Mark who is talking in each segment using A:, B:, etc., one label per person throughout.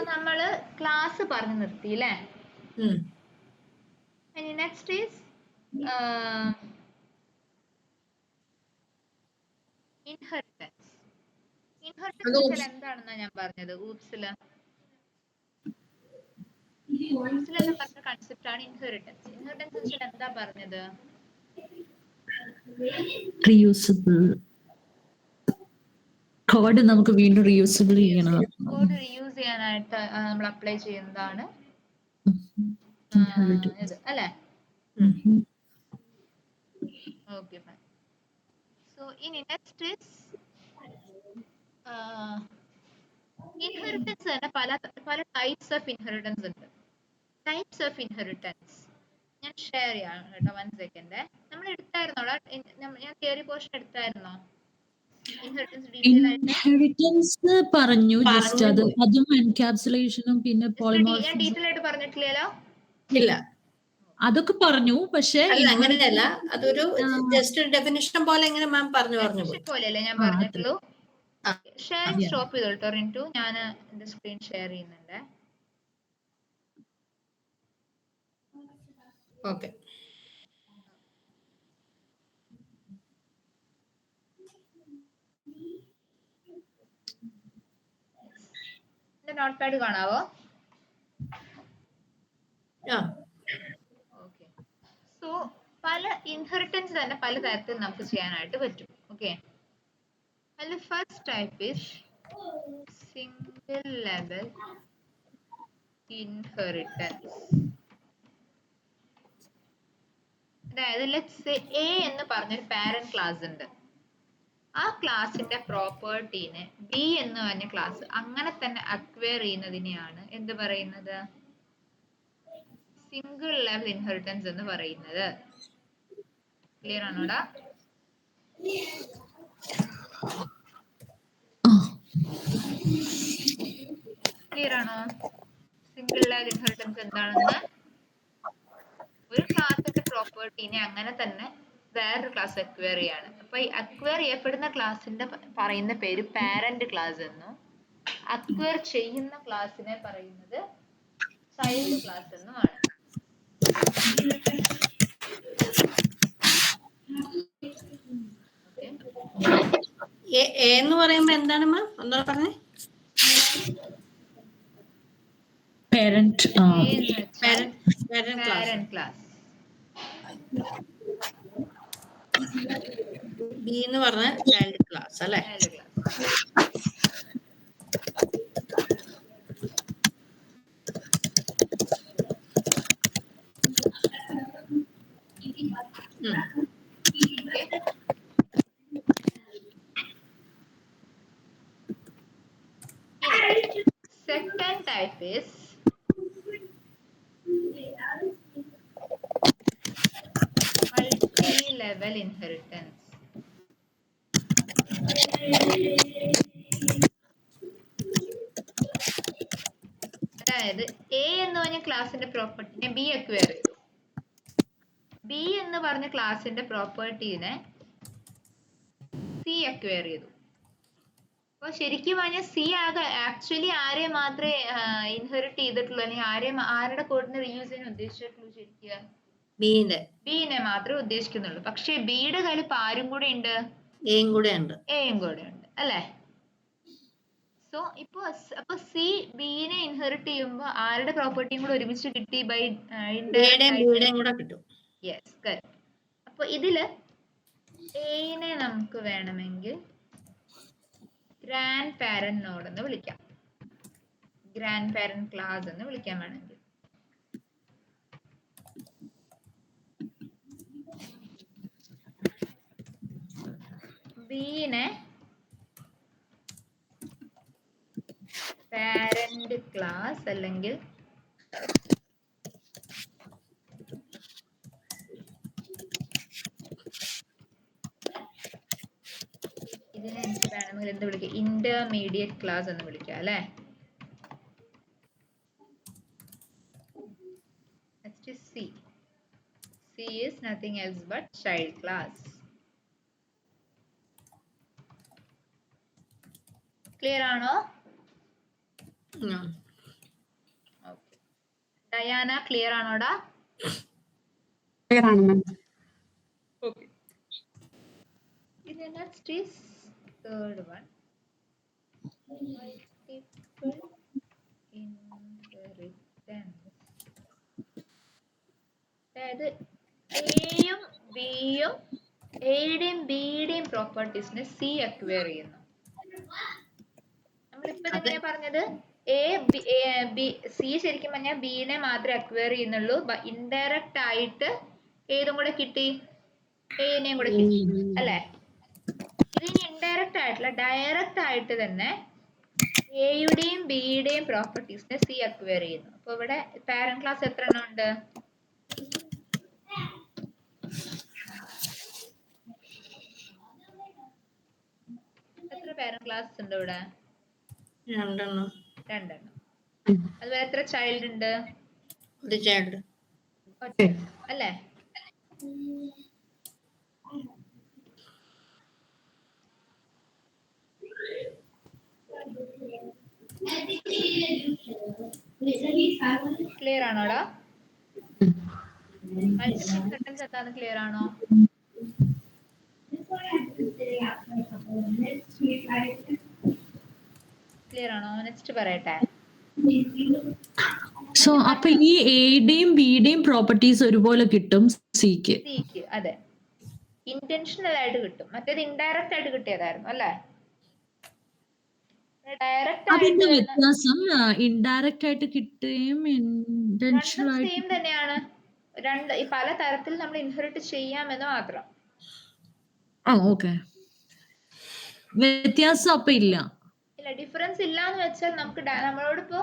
A: നമ്മള് ക്ലാസ് പറഞ്ഞു നിർത്തി അല്ലേ? Next is inheritance. ഇൻഹെറിറ്റൻസ് എന്താണെന്നാ ഞാൻ പറഞ്ഞത്? ഊപ്സില് പറഞ്ഞ കൺസെപ്റ്റ് ആണ് ഇൻഹെറിറ്റൻസ്. ഇൻഹെറിറ്റൻസ് എന്താ പറഞ്ഞത്?
B: റീയൂസബിൾ കോഡ് നമുക്ക് വീണ്ടും റീയൂസബിൾ ചെയ്യണം.
A: കോഡ് റീയൂസ് ചെയ്യാനായിട്ട് നമ്മൾ അപ്ലൈ ചെയ്യുന്നതാണ് ഇത് അല്ലേ? Okay fine. സോ ഇനി നെക്സ്റ്റ് ഈസ് ഇൻഹെറിറ്റൻസ് തന്നെ പല ടൈപ്സ് ഓഫ് ഇൻഹെറിറ്റൻസ് ഉണ്ട്. ടൈപ്സ് ഓഫ് ഇൻഹെറിറ്റൻസ് ഞാൻ ഷെയർ ചെയ്യാം കേട്ടോ. 1 സെക്കൻഡ്. നമ്മൾ എടുത്തായിരുന്നോടാ? ഞാൻ തിയറി പോർഷൻ എടുത്തായിരുന്നോ?
B: ഇൻഹെറിറ്റൻസ് പറഞ്ഞു ജസ്റ്റ്. അതും എൻകാപ്സുലേഷനും പിന്നെ
A: ഞാൻ ഡീറ്റെയിൽ ആയിട്ട് പറഞ്ഞിട്ടില്ലല്ലോ.
C: ഇല്ല,
B: അതൊക്കെ പറഞ്ഞു. പക്ഷേ
C: അങ്ങനെയല്ല, അതൊരു ജസ്റ്റ് ഡെഫിനിഷൻ പോലെ ഇങ്ങനെ മാം പറഞ്ഞു
A: പോലെയല്ലേ ഞാൻ പറഞ്ഞിട്ടുള്ളൂ. ഷെയറിംഗ് സ്റ്റോപ്പ് ചെയ്തോട്ടോ റിന്റു. ഞാൻ എന്റെ സ്ക്രീൻ ഷെയർ ചെയ്യുന്നുണ്ട്.
C: ഓക്കെ.
A: നോട്ട് പാഡ് കാണാവോ? ഓക്കെ. സോ പല ഇൻഹെറിറ്റൻസ് തന്നെ പല തരത്തിൽ നമുക്ക് ചെയ്യാനായിട്ട് പറ്റും. ഓക്കെ. അതിൽ first type is single level inheritance. അതായത് ലെറ്റ്സ് സേ എ എന്ന് പറഞ്ഞൊരു പാരന്റ് ക്ലാസ് ഉണ്ട്. ആ ക്ലാസിന്റെ പ്രോപ്പർട്ടീനെ ബി എന്ന് പറഞ്ഞ ക്ലാസ് അങ്ങനെ തന്നെ അക്വയർ ചെയ്യുന്നതിനെയാണ് എന്ത് പറയുന്നത്? സിംഗിൾ ലെവൽ ഇൻഹെറിറ്റൻസ് എന്ന് പറയുന്നത്. ക്ലിയർ ആണോടാ? ക്ലിയർ ആണോ? സിംഗിൾ ലെവൽ ഇൻഹെറിറ്റൻസ് എന്താണെന്ന്? ഒരു ക്ലാസിന്റെ പ്രോപ്പർട്ടീനെ അങ്ങനെ തന്നെ വേറൊരു ക്ലാസ് അക്വയർ ചെയ്യാണ്. അപ്പൊ ഈ അക്വയർ ചെയ്യപ്പെടുന്ന ക്ലാസിന്റെ പറയുന്ന പേര് പാരന്റ് ക്ലാസ് എന്നും അക്വയർ ചെയ്യുന്ന ക്ലാസിനെ പറയുന്നത് ചൈൽഡ് ക്ലാസ് എന്നുമാണ്.
C: എന്ന് പറയുമ്പോ എന്താണ് മാം? ഒന്നുകൂടെ പറഞ്ഞേ.
B: Parent
A: class.
C: ബി എന്ന് പറഞ്ഞ ചൈൽഡ് ക്ലാസ് അല്ലേ?
A: Second type is multi-level inheritance. അതായത് എ എന്ന് പറഞ്ഞ ക്ലാസിന്റെ പ്രോപ്പർട്ടിനെ ബി അക്വയർ ചെയ്തു. ബി എന്ന് പറഞ്ഞ ക്ലാസിന്റെ പ്രോപ്പർട്ടീനെ സി അക്വയർ ചെയ്തു. അപ്പൊ ശരിക്കും പറഞ്ഞാൽ സി ആക്ച്വലി ആരെ മാത്രമേ ഇൻഹെറിറ്റ് ചെയ്തിട്ടുള്ളൂ, അല്ലെങ്കിൽ ആരുടെ കോഡിനെ റീയൂസ് ചെയ്യാൻ ഉദ്ദേശിച്ചിട്ടുള്ളൂ? ശരിക്കും ബിനെ മാത്രമേ ഉദ്ദേശിക്കുന്നുള്ളൂ. പക്ഷെ ബിയുടെ കയ്യിൽ ഇപ്പൊ ആരും കൂടെ ഉണ്ട്? എയും കൂടെ ഉണ്ട് അല്ലേ? സോ അപ്പൊ സി ബിനെ ഇൻഹെറിറ്റ് ചെയ്യുമ്പോ ആരുടെ പ്രോപ്പർട്ടിയും കൂടെ ഒരുമിച്ച് കിട്ടി? By yes, correct. അപ്പൊ ഇതില് എനെ നമുക്ക് വേണമെങ്കിൽ ഗ്രാൻഡ് പാരന്റ് നോഡ് എന്ന് വിളിക്കാം, ഗ്രാൻഡ് പാരന്റ് ക്ലാസ് എന്ന് വിളിക്കാൻ വേണമെങ്കിൽ. ബിനെ പാരന്റ് ക്ലാസ് അല്ലെങ്കിൽ ഇതിനെ എനിക്ക് വേണമെങ്കിൽ എന്ത് വിളിക്കാം? ഇന്റർമീഡിയറ്റ് ക്ലാസ് എന്ന് വിളിക്കാം അല്ലെ? Next is C. C is nothing else but child class. Clear ആണോ? ഡയാന ക്ലിയർ ആണോടാ?
C: ക്ലിയർ ആണ് ma'am.
A: Okay. Next is third one. Multiple inheritance. അതായത് എയും ബിയും എയുടെയും ബിയുടെയും പ്രോപ്പർട്ടീസിനെ സി അക്വയർ ചെയ്യുന്നു. നമ്മളിപ്പോ എങ്ങനെയാ പറഞ്ഞത്? സി ശരിക്കും പറഞ്ഞാൽ ബിനെ മാത്രമേ അക്വയർ ചെയ്യുന്നുള്ളൂ. ഇൻഡയറക്റ്റ് ആയിട്ട് ഏതും കൂടെ കിട്ടി, എനെയും കൂടെ കിട്ടി അല്ലെ? ഇതിന് ഇൻഡയറക്റ്റ് ആയിട്ടുള്ള ഡയറക്റ്റ് ആയിട്ട് തന്നെ എയുടെയും ബിയുടെയും പ്രോപ്പർട്ടീസിനെ സി അക്വയർ ചെയ്യുന്നു. അപ്പൊ ഇവിടെ പാരന്റ് ക്ലാസ് എത്ര എണ്ണം ഉണ്ട്? എത്ര പാരന്റ് ക്ലാസ് ഉണ്ട് ഇവിടെ?
C: രണ്ടെണ്ണം.
A: അതുപോലെ എത്ര ചൈൽഡ് ഉണ്ട്?
C: ഒരു ചൈൽഡ്
A: അല്ലേ? ക്ലിയർ ആണോടാ? മൾട്ടിപ്പിൾ ഇൻഹെറിറ്റൻസ് എന്താണെന്ന് ക്ലിയർ ആണോ? ക്ലിയർ ആണോ? നെക്സ്റ്റ് പറയട്ടെ.
B: സോ അപ്പൊ ഈ എയുടെയും ബിയുടെയും പ്രോപ്പർട്ടീസ് ഒരുപോലെ കിട്ടും സിക്ക്.
A: സിക്ക് അതെ, ഇന്റൻഷണൽ ആയിട്ട് കിട്ടും. മറ്റേത് ഇൻഡയറക്റ്റ് ആയിട്ട് കിട്ടിയതായിരുന്നു അല്ലേ? ഡയറക്റ്റ്
B: അതിന്റെ
A: ആയിട്ട്
B: വ്യത്യാസം ഇൻഡയറക്റ്റ് ആയിട്ട് കിട്ടുകയും ഇന്റൻഷണൽ
A: രണ്ടും
B: ആയിട്ട്
A: സെയിം തന്നെയാണ്. പല തരത്തിൽ നമ്മൾ ഇൻഹെറിറ്റ് ചെയ്യാമെന്ന് മാത്രം.
B: ഓക്കെ, വ്യത്യാസം അപ്പൊ ഇല്ല.
A: ഡിഫറൻസ് ഇല്ല എന്ന് വെച്ചാൽ നമുക്ക് നമ്മളോടിപ്പോ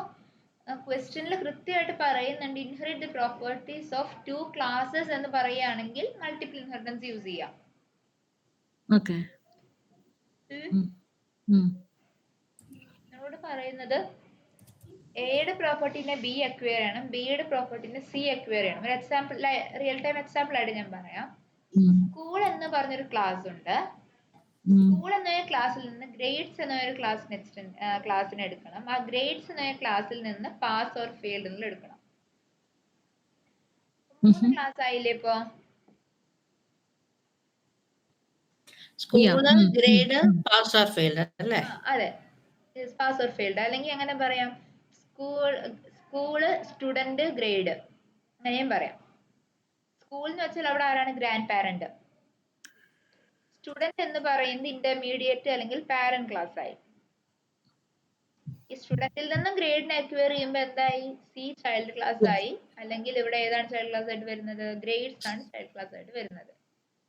A: ക്വസ്റ്റ്യനിൽ കൃത്യമായിട്ട് പറയുന്നുണ്ട് inherit the properties of 2 classes എന്ന് പറയുകയാണെങ്കിൽ മൾട്ടിപ്പിൾ ഇൻഹെറിറ്റൻസ് യൂസ് ചെയ്യാം.
B: ഓക്കെ,
A: നമ്മളോട് പറയുന്നത് എയുടെ പ്രോപ്പർട്ടിനെ ബി അക്വയർ ചെയ്യണം, ബിയുടെ പ്രോപ്പർട്ടിനെ സി അക്വയർ ചെയ്യണം. ഒരു എക്സാമ്പിൾ, റിയൽ ടൈം എക്സാമ്പിൾ ആയിട്ട് ഞാൻ പറയാം. സ്കൂൾ എന്ന് പറഞ്ഞൊരു ക്ലാസ് ഉണ്ട്. സ്കൂൾ എന്ന ക്ലാസ്സിൽ നിന്ന് ഗ്രേഡ്സ് എന്ന ഒരു ക്ലാസ്സിനെ എടുക്കണം. ആ ഗ്രേഡ്സ് എന്ന ക്ലാസ്സിൽ നിന്ന് പാസ് ഓർ ഫെയിൽഡ് എന്നുള്ള എടുക്കണം. 3 ക്ലാസ് ആയില്ലേ ഇപ്പോ?
C: School, grade, pass or failed അല്ലേ?
A: അതെ, പാസ് ഓർ ഫെയിൽഡ്. അല്ലെങ്കിൽ എങ്ങനെ പറയാം? സ്കൂള്, സ്റ്റുഡന്റ്, ഗ്രേഡ് അങ്ങനെയും പറയാം. സ്കൂൾ എന്ന് വെച്ചാൽ അവിടെ ആരാണ്? Grand parent. സ്റ്റുഡന്റ് എന്ന് പറയുന്നത് ഇന്റർമീഡിയറ്റ് അല്ലെങ്കിൽ പാരന്റ് ക്ലാസ് ആയി. ഈ സ്റ്റുഡന്റിൽ നിന്നും ഗ്രേഡിനെ അക്വയർ ചെയ്യുമ്പോൾ എന്തായി? സി ചൈൽഡ് ക്ലാസ് ആയി. അല്ലെങ്കിൽ ഇവിടെ ഏതാണ് ചൈൽഡ് ക്ലാസ് ആയിട്ട് വരുന്നത്? ഗ്രേഡ്സ് ആണ് ചൈൽഡ് ക്ലാസ് ആയിട്ട് വരുന്നത്.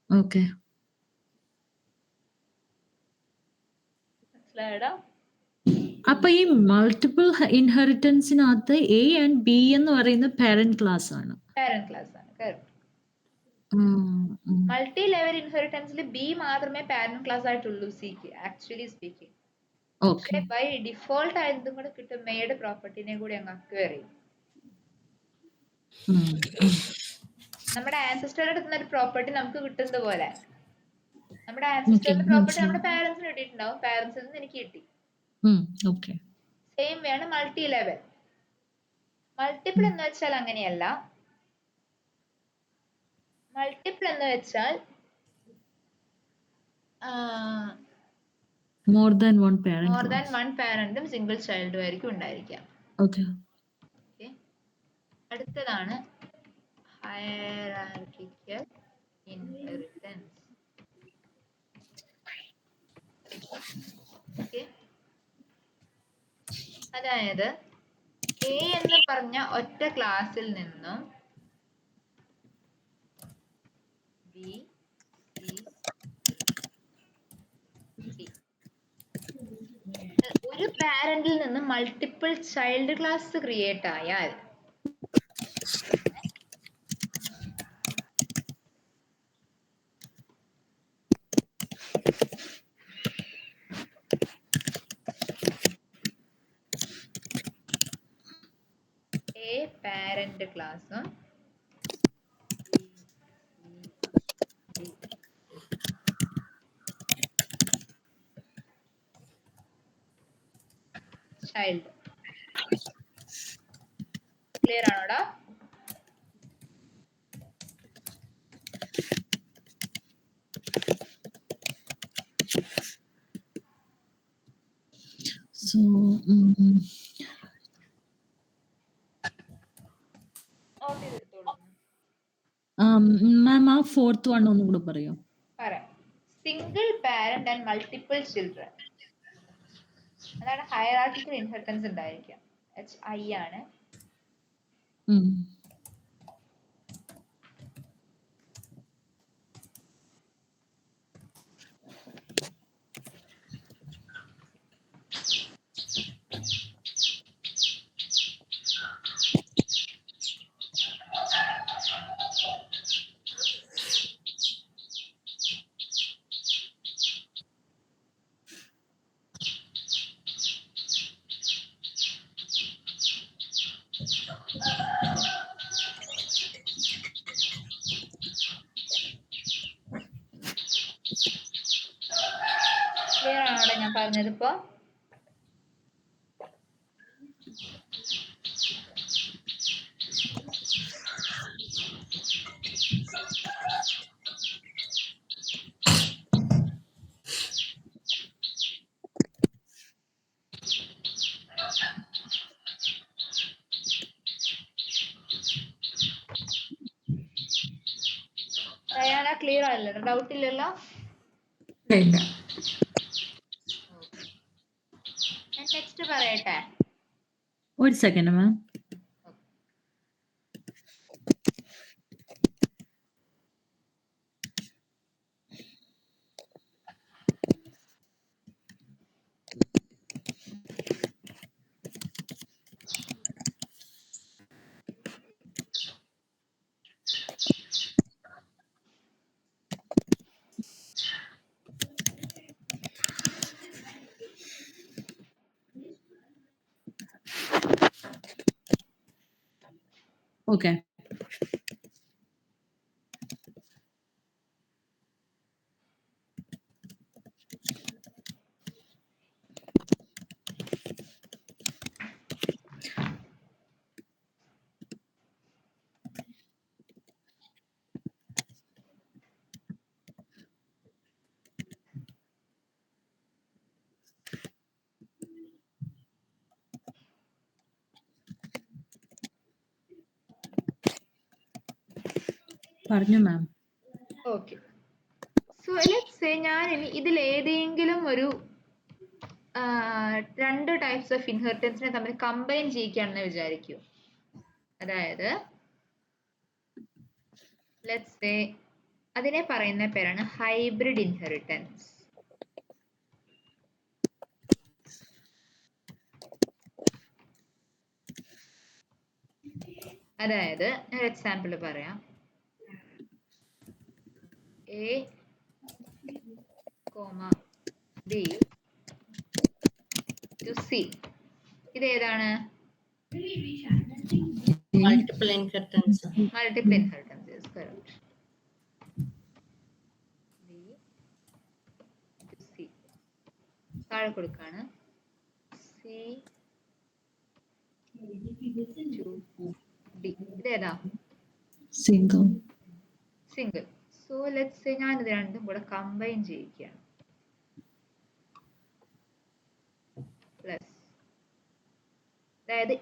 B: ഓക്കെ,
A: മനസ്സിലായടാ?
B: അപ്പൊ ഈ മൾട്ടിപ്പിൾ ഇൻഹെറിറ്റൻസിനകത്ത് എ ആൻഡ് ബി എന്ന് പറയുന്ന പാരന്റ് ക്ലാസ് ആണ്.
A: പാരന്റ് ക്ലാസ് ആണ്, കറക്റ്റ്. മൾട്ടി ലെവൽ ഇൻഹെറിറ്റൻസിൽ ബി മാത്രമേ പാരന്റ് ക്ലാസ് ആയിട്ടുള്ളൂ സിക്ക്, ആക്ച്വലി സ്പീക്കിംഗ്. പക്ഷെ ബൈ ഡിഫോൾട്ട് ആയതും കൂടെ കിട്ടും എയുടെ പ്രോപ്പർട്ടിനെ കൂടി അങ്ങ് അക്വയർ ചെയ്യും. നമ്മുടെ ആൻസിസ്റ്ററിൽ കിട്ടുന്ന ഒരു പ്രോപ്പർട്ടി നമുക്ക് കിട്ടുന്നത് പോലെ നമ്മുടെ ആൻസിസ്റ്ററിന്റെ പ്രോപ്പർട്ടി നമ്മുടെ പാരന്റ്സിന് കിട്ടിയിട്ടുണ്ടാവും, പാരന്റ്സിൽ നിന്ന് എനിക്ക് കിട്ടി. സെയിം വേണം മൾട്ടി ലെവൽ. മൾട്ടിപ്പിൾ എന്ന് വെച്ചാൽ അങ്ങനെയല്ല. മൾട്ടിപ്പിൾ എന്ന് വെച്ചാൽ
B: മോർ ദാൻ വൺ
A: പാരന്റും സിംഗിൾ ചൈൽഡും ആയിരിക്കും ഉണ്ടായിരിക്കാം. അടുത്തതാണ് ഹയറാർക്കിക്കൽ ഇൻഹെറിറ്റൻസ്. അതായത് എ എന്ന് പറഞ്ഞ ഒറ്റ ക്ലാസ്സിൽ നിന്നും ബി, സി, ഡി ഒരു പാരന്റിൽ നിന്ന് മൾട്ടിപ്പിൾ ചൈൽഡ് ക്ലാസ് ക്രിയേറ്റ് ആയാൽ എ പാരന്റ് ക്ലാസും ചൈൽഡ്. ക്ലിയർ ആണോടാ?
B: So,
A: നോട്ട് ചെയ്തെടുത്തോളൂ.
B: മാം ആ ഫോർത്ത് വൺ ഒന്നും കൂടെ പറയോ?
A: പറയാം. Single parent and multiple children, അതാണ് ഹയറാർക്കിക്കൽ ഇൻഹെറിറ്റൻസ് ഉണ്ടായിരിക്കാം. HI ആണ്. ക്ലിയർ ആണോ അവിടെ ഞാൻ പറഞ്ഞത് ഇപ്പോ? ഡയാന ക്ലിയർ ആയല്ലോ? ഡൗട്ട് ഇല്ലല്ലോ?
C: ഇല്ല.
A: ഞാൻ നെക്സ്റ്റ് പറയട്ടെ.
B: ഒരു സെക്കൻഡ് മാം. Okay. പറഞ്ഞു മാം.
A: ഓക്കെ. സോ ലെറ്റ്സ് സേ ഞാൻ ഇനി ഇതിൽ ഏതെങ്കിലും ഒരു രണ്ട് ടൈപ്സ് ഓഫ് ഇൻഹെറിറ്റൻസിനെ തമ്മിൽ കമ്പൈൻ ചെയ്യിക്കുകയാണെന്ന് വിചാരിക്കൂ. അതായത് ലെറ്റ്സ് സേ അതിനെ പറയുന്ന പേരാണ് ഹൈബ്രിഡ് ഇൻഹെറിറ്റൻസ്. അതായത് ഒരു എക്സാമ്പിൾ പറയാം. A, B to C. ഇത് ഏതാണ്?
C: Multiple inheritance.
A: Multiple inheritance is correct. B to C. താഴെ കൊടുക്കാണ്. C to D. ഇത് ഏതാ?
B: Single.
A: Single. So let's say ഞാൻ ഇത് രണ്ടും കൂടെ കമ്പൈൻ ചെയ്യിക്കുകയാണ്. പ്ലസ് അതായത്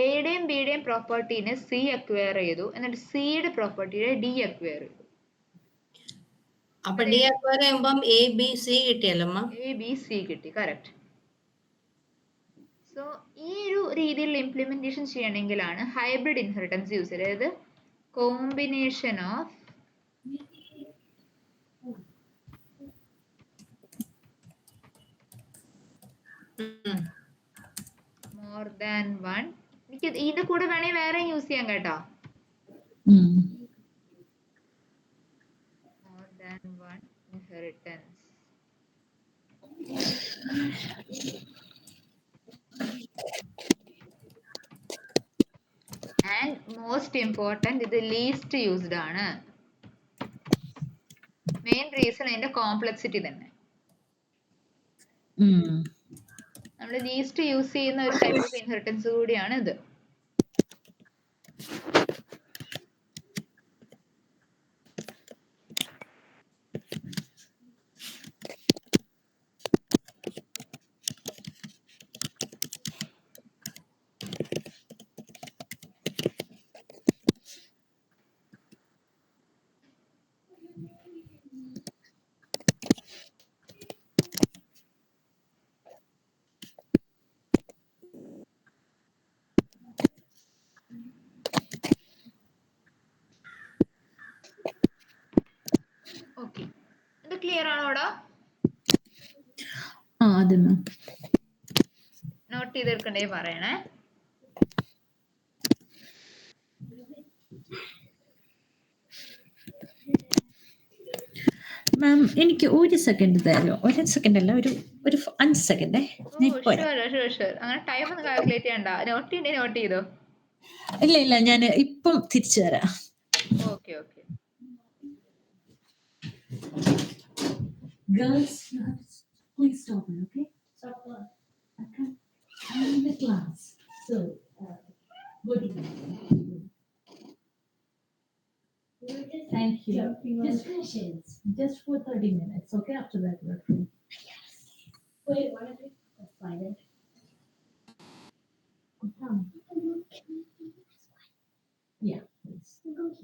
A: എയുടെയും ബിയുടെയും പ്രോപ്പർട്ടീനെ സി അക്വയർ ചെയ്തു, എന്നിട്ട് സിയുടെ പ്രോപ്പർട്ടിയെ ഡി അക്വയർ ചെയ്തു.
C: അപ്പൊ ഡി അക്വയർ ചെയ്യുമ്പം എ ബി സി കിട്ടിയല്ലോ അമ്മ.
A: എ ബി സി കിട്ടി. കറക്റ്റ്. സോ ഈ ഒരു രീതിയിൽ ഇംപ്ലിമെന്റേഷൻ ചെയ്യണമെങ്കിലാണ് ഹൈബ്രിഡ് ഇൻഹെറിറ്റൻസ് യൂസ് ചെയ്യുന്നത്. അതായത് combination of more than one. എനിക്ക് ഇതിന്റെ കൂടെ വേണമെങ്കിൽ വേറെ യൂസ് ചെയ്യാം കേട്ടോ. More than one inheritance. And most important, ഇത് ലീസ്റ്റ് യൂസ്ഡ് ആണ്. മെയിൻ റീസൺ അതിന്റെ കോംപ്ലക്സിറ്റി തന്നെ. നമ്മൾ ലീസ്റ്റ് യൂസ് ചെയ്യുന്ന ഒരു ടൈപ്പ് ഓഫ് ഇൻഹെറിറ്റൻസ് കൂടിയാണ് ഇത്. ക്ലിയർ ആണോടാ?
B: അതെ മാം.
A: നോട്ട് ചെയ്തെടുക്കണ്ടേ പറയണേ.
B: മാം എനിക്ക് ഒരു സെക്കൻഡ് തരാമോ? ഒരു സെക്കൻഡ് അല്ല, ഒരു 5 സെക്കൻഡേ.
A: ഷുവർ. അങ്ങനെ ടൈം ഒന്നും കാൽക്കുലേറ്റ് ചെയ്യണ്ട. നോട്ട് ചെയ്യണ്ടേ നോട്ട് ചെയ്തോ.
B: ഇല്ല ഞാൻ ഇപ്പം തിരിച്ചു തരാം.
A: Okay.
B: Girls, please stop me, okay? Stop. I'm in the class. So, good evening. Thank you. Discussions. Just for 30 minutes, okay? After that, we're free. Yes. Wait, what is it? Let's find it. Yeah, please.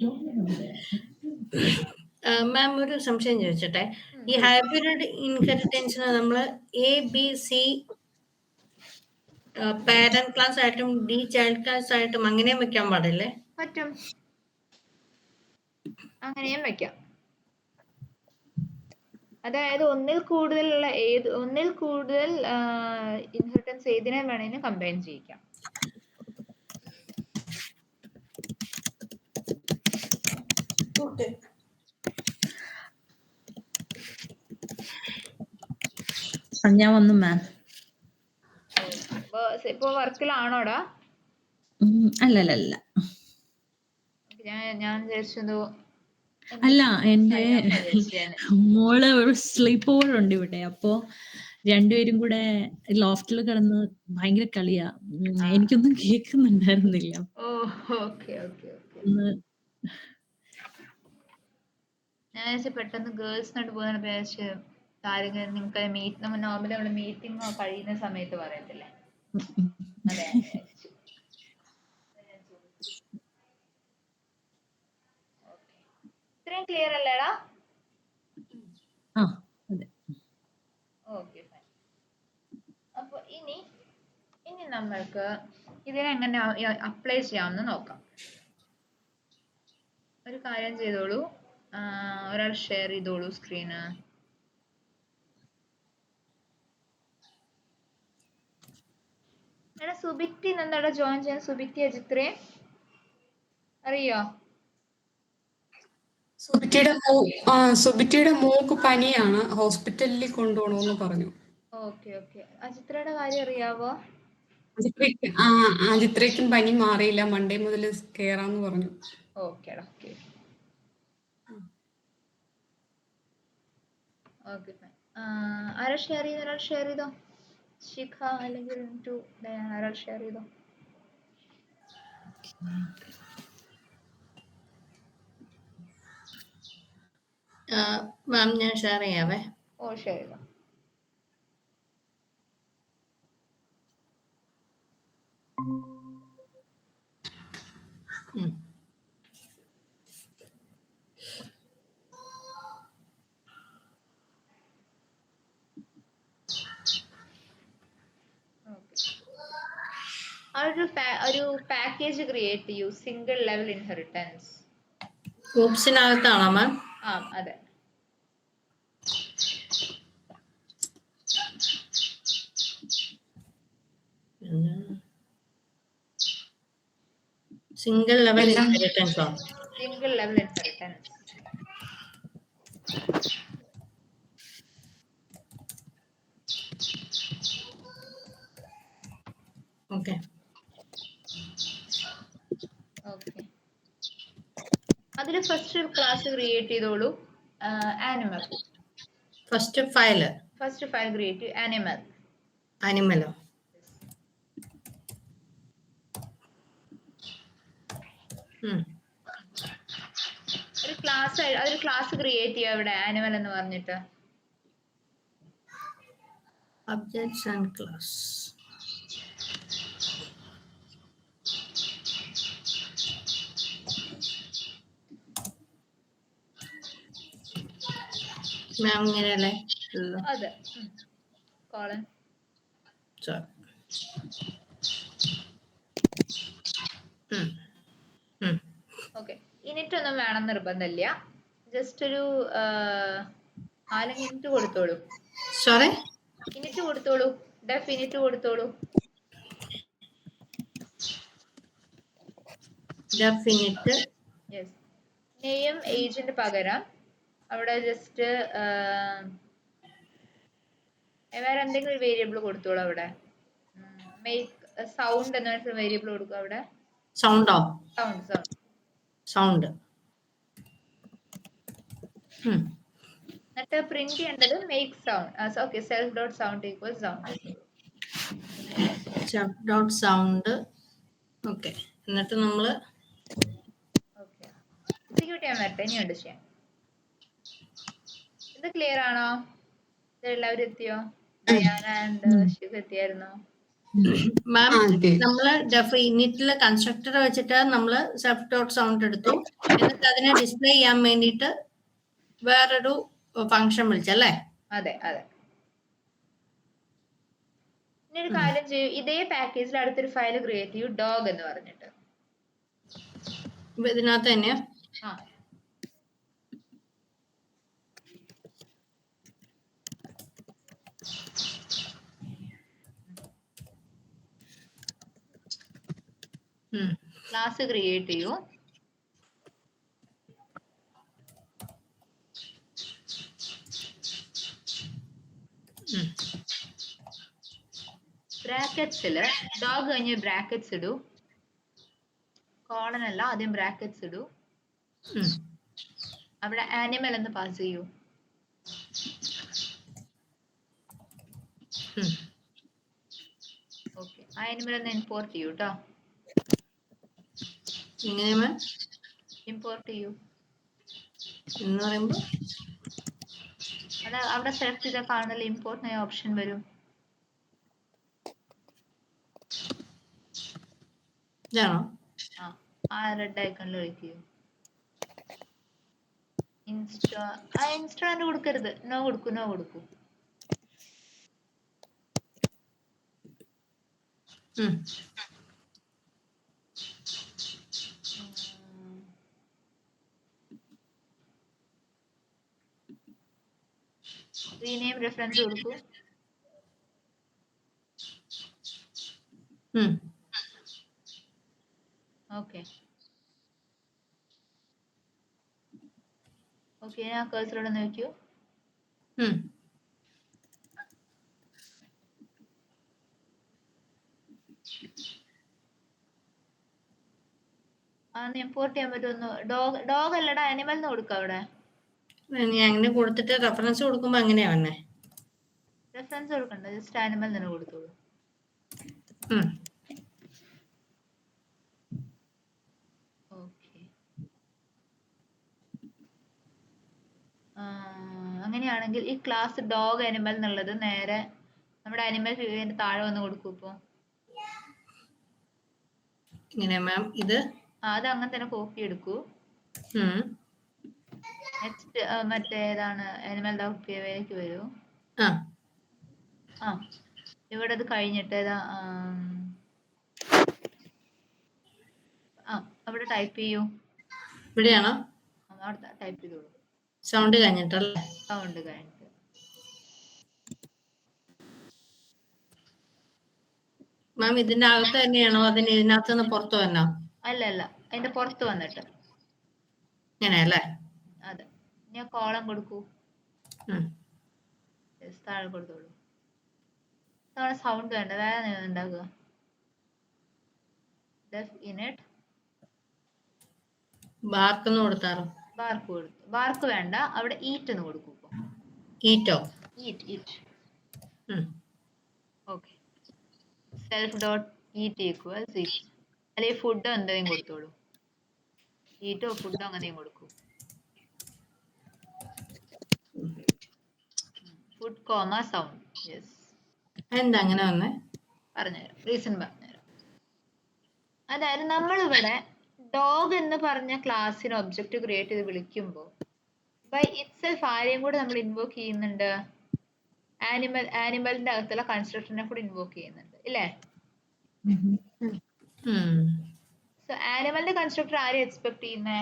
B: Don't go there.
C: മാം ഒരു സംശയം ചോദിച്ചോട്ടെ. ഈ hybrid ഇൻഹെറിറ്റൻസിന് നമ്മൾ A B C parent class ആയിട്ടും D child class ആയിട്ടും അങ്ങനെയും വെക്കാൻ പാടില്ലേ?
A: പറ്റും, അങ്ങനെയും വെക്കാം. അതായത് ഒന്നിൽ കൂടുതൽ ഇൻഹെറിറ്റൻസ് ഏതിനെ വേണമെങ്കിലും കമ്പൈൻ ചെയ്യിക്കാം.
B: ഞാൻ വന്നു മാം.
A: ഇപ്പൊ വർക്കിലാണോടാ?
B: അല്ല.
A: ഞാൻ വിചാരിച്ചതോ
B: അല്ല, എന്റെ മോള് ഒരു സ്ലീപ്പ് ഓവർ ഉണ്ട് ഇവിടെ. അപ്പോ രണ്ടുപേരും കൂടെ ലോഫ്റ്റിൽ കിടന്ന് ഭയങ്കര കളിയാ. എനിക്കൊന്നും കേൾക്കുന്നുണ്ടായിരുന്നില്ല.
A: ഞാൻ പെട്ടെന്ന് ഗേൾസിനോട്ട് പോകുന്ന വിചാരിച്ച് കാര്യങ്ങൾ നിങ്ങൾക്ക് നോർമലി നമ്മള് മീറ്റിംഗ് കഴിയുന്ന സമയത്ത് പറയത്തില്ലേ, അതെ. ഇത്രയും ക്ലിയർ അല്ലേടാ?
B: അതെ.
A: Okay, fine. അപ്പൊ ഇനി നമ്മൾക്ക് ഇതിനെങ്ങനെ അപ്ലൈ ചെയ്യാമെന്ന് നോക്കാം. ഒരു കാര്യം ചെയ്തോളൂ, ഒരാൾ ഷെയർ ചെയ്തോളൂ സ്ക്രീന്. എടാ സുബിക്തി എന്താടാ ജോയിൻ ചെയ്യാൻ? സുബിക്തി അജിത്രേ അറിയോ?
D: സുബിറ്റിയുടെ മോക്ക് പനിയാണ്, ഹോസ്പിറ്റലിൽ കൊണ്ടുപോകണമെന്ന് പറഞ്ഞു.
A: ഓക്കെ. അജിത്രയുടെ കാര്യം അറിയാവോ?
D: അജിത്രയ്ക്കും പനി മാറിയില്ല, മൺഡേ മുതൽ കേറാന്ന് പറഞ്ഞു.
A: ഓക്കേടാ, ഓക്കെ ഫൈൻ. ആരാ ഷെയർ ചെയ്യുന്ന? ഒരാൾ ഷെയർ ചെയ്തോ. ശിഖ അല്ലെങ്കിൽ ഒരാൾ ഷെയർ ചെയ്തോ.
C: മാം ഞാൻ ഷെയർ ചെയ്യാവേ.
A: ഷെയർ ചെയ്തോ. ഒരു പാക്കേജ് ക്രിയേറ്റ് ചെയ്യൂ, സിംഗിൾ ലെവൽ ഇൻഹെറിറ്റൻസ്.
C: ഗ്രൂപ്പ്സിനകത്താണോ മാം?
A: അതെ.
C: സിംഗിൾ ലെവൽ ഇൻഹെറിറ്റൻസോ?
A: Single level inheritance.
C: ഓക്കെ.
A: അതിൽ ഫസ്റ്റ് ക്ലാസ് ക്രിയേറ്റ് ചെയ്തോളൂ, ആനിമൽ.
C: ഫസ്റ്റ് ഫയൽ
A: ക്രിയേറ്റ്
C: ആനിമലോ?
A: ഒരു ക്ലാസ് ക്രിയേറ്റ് ചെയ്യുക ഇവിടെ, ആനിമൽ എന്ന് പറഞ്ഞിട്ട്.
C: Objects and class. മാം ഇങ്ങനെയല്ലേ?
A: അതെ. കോളൻ. ഓക്കെ. ഇനിറ്റ് ഒന്നും വേണം നിർബന്ധമില്ല. ജസ്റ്റ് ഒരു അല്ലെങ്കിൽ ഇനിറ്റ് കൊടുത്തോളൂ.
C: സോറി,
A: ഇനിറ്റ് കൊടുത്തോളൂ. ഡെഫ് ഇനിറ്റ് കൊടുത്തോളൂ.
C: ഡെഫിനിറ്റ്.
A: യെസ്. നെയും ഏജിന്റെ പകരം അവിടെ ജസ്റ്റ് വേറെ എന്തെങ്കിലും വേരിയബിൾ കൊടുത്തോളൂ. അവിടെ മേക്ക് സൗണ്ട് എന്ന വേരിയബിൾ കൊടുക്കും. അവിടെ
C: സൗണ്ടോ?
A: Sound
C: sound.
A: എന്നിട്ട് പ്രിന്റ് ചെയ്യേണ്ടത് make sound. Okay, self dot sound equal sound.
C: Self dot sound. Okay, എന്നിട്ട് നമ്മൾ
A: ഓക്കെ, എക്സിക്യൂട്ട് ചെയ്യാൻ വരട്ടെ. ഇനിയുണ്ട് ചെയ്യാൻ. ഇത് ക്ലിയർ ആണോ? എല്ലാവരും എത്തിയോ? ഡയാന ആൻഡ് ശിവ എത്തിയായിരുന്നോ?
C: മാം,
D: അതെ.
C: നമ്മള് ഡെഫിനിറ്റില് കൺസ്ട്രക്ടർ വെച്ചിട്ട് നമ്മള് സെൽഫ് ഡോട്ട് സൗണ്ട് എടുത്തു. എന്നിട്ട് അതിനെ ഡിസ്പ്ലേ ചെയ്യാൻ വേണ്ടിയിട്ട് വേറൊരു ഫംഗ്ഷൻ വിളിച്ചല്ലേ?
A: അതെ. ഇനി ഒരു കാര്യം ചെയ്യൂ. ഇതേ പാക്കേജിൽ അടുത്തൊരു ഫയൽ ക്രിയേറ്റ് ചെയ്യൂ, ഡോഗ് എന്ന് പറഞ്ഞിട്ട്.
C: ഇതിനകത്ത് തന്നെയാ?
A: ആ, ക്ലാസ് ക്രിയേറ്റ് ചെയ്യൂ. ബ്രാക്കറ്റ്സില് ഡോഗ് കഴിഞ്ഞ് ബ്രാക്കറ്റ്സ് ഇടൂ. കോളൻ അല്ല, ആദ്യം ബ്രാക്കറ്റ്സ് ഇടൂ. അവിടെ ആനിമൽ എന്ന് പാസ് ചെയ്യൂ. ഓക്കെ, ആനിമൽ ഒന്ന് ഇമ്പോർട്ട് ചെയ്യൂ കേട്ടോ.
C: എങ്ങനെയാ മാം?
A: ഇമ്പോർട്ട് ചെയ്യൂ.
C: എന്ന് പറയുമ്പോ
A: അത് അവിടെ സെലക്ട് ചെയ്താൽ കാണുന്നില്ല, ഇമ്പോർട്ട് ഓപ്ഷൻ വരും.
C: ഇതാണോ?
A: ആ റെഡ് ഐക്കണിൽ ക്ലിക്ക് ചെയ്യൂ. ഇൻസ്റ്റാൾ കൊടുക്കരുത്. നോ കൊടുക്കൂ. റീനെയിം റെഫറൻസ് കൊടുക്കൂ. ഓക്കെ, ഞാൻ കഴ്സറോടെ നോക്കൂ. ഇമ്പോർട്ട് ചെയ്യാൻ പറ്റുമോ? ഡോഗ് അല്ലടാ, ആനിമൽ എന്ന് കൊടുക്കാം. അവിടെ
C: അങ്ങനെ കൊടുത്തിട്ട് റെഫറൻസ് കൊടുക്കുമ്പോ അങ്ങനെയാ വന്നേ?
A: റെഫറൻസ് കൊടുക്കണ്ട, ജസ്റ്റ് ആനിമൽ തന്നെ കൊടുത്തോളൂ. ഓക്കെ, അങ്ങനെയാണെങ്കിൽ ഈ ക്ലാസ് ഡോഗ് ആനിമൽ എന്നുള്ളത് നേരെ നമ്മുടെ ആനിമൽ വ്യൂവിന്റെ താഴെ വന്ന് കൊടുക്കൂ. ഇപ്പൊ
C: ഇങ്ങനെ മാം ഇത്
A: അത് അങ്ങനെ തന്നെ കോപ്പി എടുക്കൂ. നെക്സ്റ്റ് മറ്റേതാണ് ആനിമൽ ഡോഗ് പിയിലേക്ക് വരൂ. ഇവിടെ അത് കഴിഞ്ഞിട്ട് അവിടെ ടൈപ്പ് ചെയ്യൂ.
C: ഇവിടെയാണോ?
A: അവിടെ ടൈപ്പ് ചെയ്തോളൂ.
C: സൗണ്ട് കഴിഞ്ഞിട്ടല്ലേ?
A: സൗണ്ട് കഴിഞ്ഞിട്ട്.
C: മാം ഇതിന്റെ അകത്ത് തന്നെയാണോ അതിന് ഇതിനകത്ത് നിന്ന് പുറത്തു വന്നോ?
A: അല്ല, അതിന്റെ പുറത്ത് വന്നിട്ട്.
C: ഇങ്ങനെയല്ലേ?
A: അതെ. ഞാൻ കോളം കൊടുക്കൂ. താഴെ കൊടുത്തോളൂ. സൗണ്ട് വേണ്ട, വേറെ ഉണ്ടാക്കുക.
C: ബാർക്ക് എന്ന് കൊടുത്താറോ?
A: ബാർക്ക് കൊടുത്തു. ബാർക്ക് വേണ്ട, അവിടെ ഈറ്റ് എന്ന് കൊടുക്കൂ.
C: ഈറ്റോ?
A: Eat. Okay, self dot eat equals eat. അല്ലെങ്കിൽ ഫുഡ് എന്തെങ്കിലും കൊടുത്തോളൂ. ഈറ്റോ ഫുഡോ അങ്ങനെയും കൊടുക്കൂ. Food comma sound. യെസ്.
C: എന്താ അങ്ങനെ വന്നേ?
A: പറഞ്ഞുതരാം, റീസൺ പറഞ്ഞുതരാം. അതായത് നമ്മളിവിടെ ഡോഗ് എന്ന് പറഞ്ഞ ക്ലാസ്സിന് ഒബ്ജക്റ്റ് ക്രിയേറ്റ് ചെയ്ത് വിളിക്കുമ്പോൾ ബൈ ഇറ്റ്സെൽഫ് ആരെയും കൂടെ നമ്മൾ ഇൻവോക്ക് ചെയ്യുന്നുണ്ട്? ആനിമലിന്റെ അകത്തുള്ള കൺസ്ട്രക്ടറിനെ കൂടെ ഇൻവോക്ക് ചെയ്യുന്നുണ്ട്, ഇല്ലേ? സോ ആനിമലിന്റെ കൺസ്ട്രക്ടർ ആരെയും എക്സ്പെക്ട് ചെയ്യുന്നേ?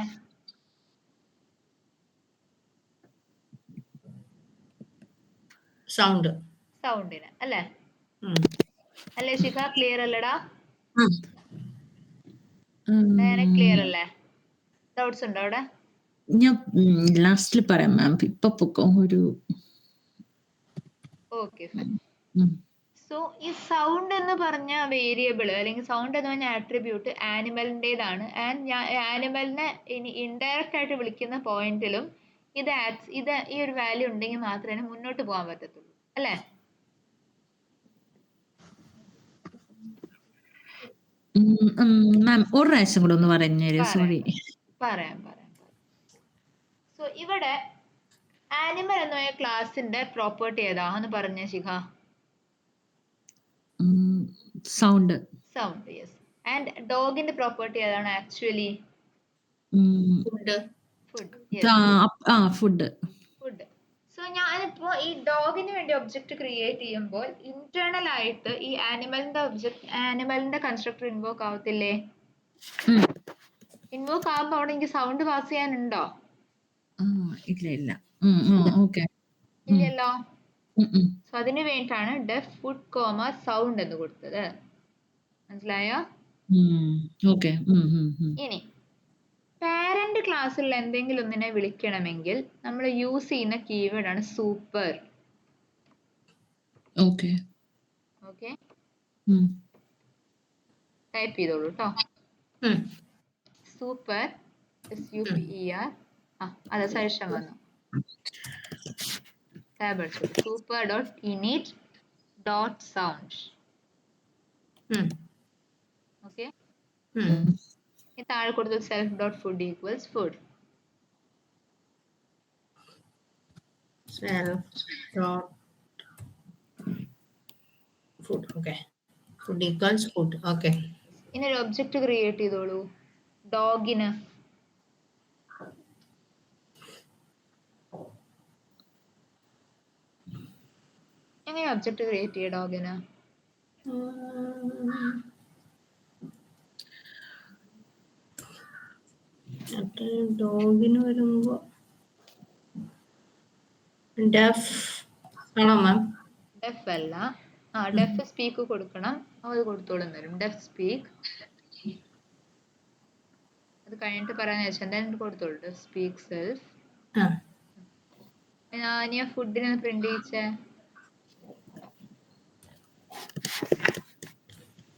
C: സൗണ്ട്.
A: സൗണ്ടിന് അല്ലേ? അല്ലേ ശിഖ? ക്ലിയർ അല്ലടാ? ക്ലിയർ അല്ലേ? ഡൗട്ട്സ് ഉണ്ടോ അവിടെ?
B: ഞാൻ ലാസ്റ്റിൽ പറയാം മാം. ഇപ്പൊ പൊക്കോ ഒരു.
A: Okay fine. സോ ഈ സൗണ്ട് എന്ന് പറഞ്ഞ വേരിയബിൾ അല്ലെങ്കിൽ സൗണ്ട് എന്ന് പറഞ്ഞ ആട്രിബ്യൂട്ട് ആനിമലിൻ്റെതാണ്. ആൻഡ് ആനിമലിനെ ഇനി ഇൻഡയറക്റ്റ് ആയിട്ട് വിളിക്കുന്ന പോയിന്റിലും ഇത് ഈ ഒരു വാല്യൂ ഉണ്ടെങ്കിൽ മാത്രമേ മുന്നോട്ട് പോകാൻ പറ്റത്തുള്ളൂ അല്ലേ?
B: മാം ഒരു പ്രാവശ്യം കൂടെ ഒന്ന് പറഞ്ഞു. സോറി.
A: പറയാം. സോ ഇവിടെ ആനിമൽ എന്ന് പറഞ്ഞ ക്ലാസിന്റെ പ്രോപ്പർട്ടി ഏതാ എന്ന് പറഞ്ഞ Shikha?
B: Sound.
A: Sound, yes. And ഡോഗിന്റെ പ്രോപ്പർട്ടി ഏതാണ് ആക്ച്വലി?
C: ഫുഡ്.
B: ഫുഡ്.
A: സോ ഞാനിപ്പോ ഈ ഡോഗിന് വേണ്ടി ഒബ്ജക്റ്റ് ക്രിയേറ്റ് ചെയ്യുമ്പോൾ ഇന്റേണൽ ആയിട്ട് ഈ ആനിമലിന്റെ കൺസ്ട്രക്ടർ ഇൻവോക്ക് ആവത്തില്ലേ? ഇൻവോക്ക് ആവുമ്പോ അവിടെ എനിക്ക് സൗണ്ട് പാസ് ചെയ്യാനുണ്ടോ?
B: ഇല്ല. ഓക്കെ.
A: ഇല്ലല്ലോ. സോ അതിന് വേണ്ടിയിട്ടാണ് ഡെഫ് ഫുഡ് കോമ സൗണ്ട് എന്ന് കൊടുത്തത്. മനസ്സിലായോ?
B: ഓക്കെ.
A: ഇനി പാരന്റ് ക്ലാസ്സിലുള്ള എന്തെങ്കിലും ഒന്നിനെ വിളിക്കണമെങ്കിൽ നമ്മൾ യൂസ് ചെയ്യുന്ന കീവേഡ് ആണ് സൂപ്പർ.
B: ഓക്കെ.
A: ടൈപ്പ് ചെയ്തോളൂ കേട്ടോ. Super SUPER. അതെ, സജഷൻ വന്നു. Super dot init dot sound. Okay. താഴെ കൊടുത്തു self dot food equals food.
C: Food. Okay. Food equals food. Okay.
A: ഇനി ഒരു ഒബ്ജക്റ്റ് ക്രിയേറ്റ് ചെയ്തോളൂ ഡോഗിന്. എങ്ങനെ ഒബ്ജക്റ്റ് ക്രിയേറ്റ് ചെയ്യുക ഡോഗിന്?
C: ഡോഗിന് വരുമ്പോ ഡെഫ് ആണോ മാം?
A: ഡെഫ് അല്ല. ഡെഫ് സ്പീക്ക് കൊടുക്കണം. അത് കൊടുത്തോളും വരും. Def speak. അത് കഴിഞ്ഞിട്ട് പറയാന്ന് വെച്ചാൽ എന്തായാലും കൊടുത്തോളൂ. Def speak self. ഞാൻ ഫുഡിനെ പ്രിന്റ് ചെയ്യിച്ചേ.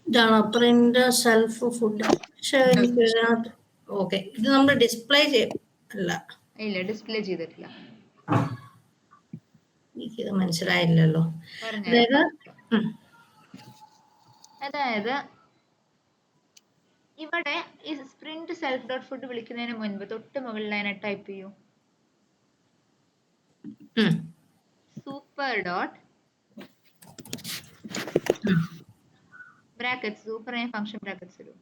C: ഇതാണോ പ്രിന്റ് സെൽഫ് ഫുഡ്? പക്ഷെ എനിക്ക് ഓക്കെ, ഇത് നമ്മൾ ഡിസ്പ്ലേ അല്ല.
A: ഇല്ല, ഡിസ്പ്ലേ ചെയ്തിട്ടില്ല.
C: എനിക്കിത് മനസ്സിലായില്ലല്ലോ.
A: അതായത് ഇവിടെ ഈ പ്രിന്റ് സെൽഫ് ഡോട്ട് ഫുഡ് വിളിക്കുന്നതിന് മുൻപ് തൊട്ട് മുകളിൽ ലൈൻ ടൈപ്പ് ചെയ്യൂ. Super dot brackets. Super function brackets ഇടൂ.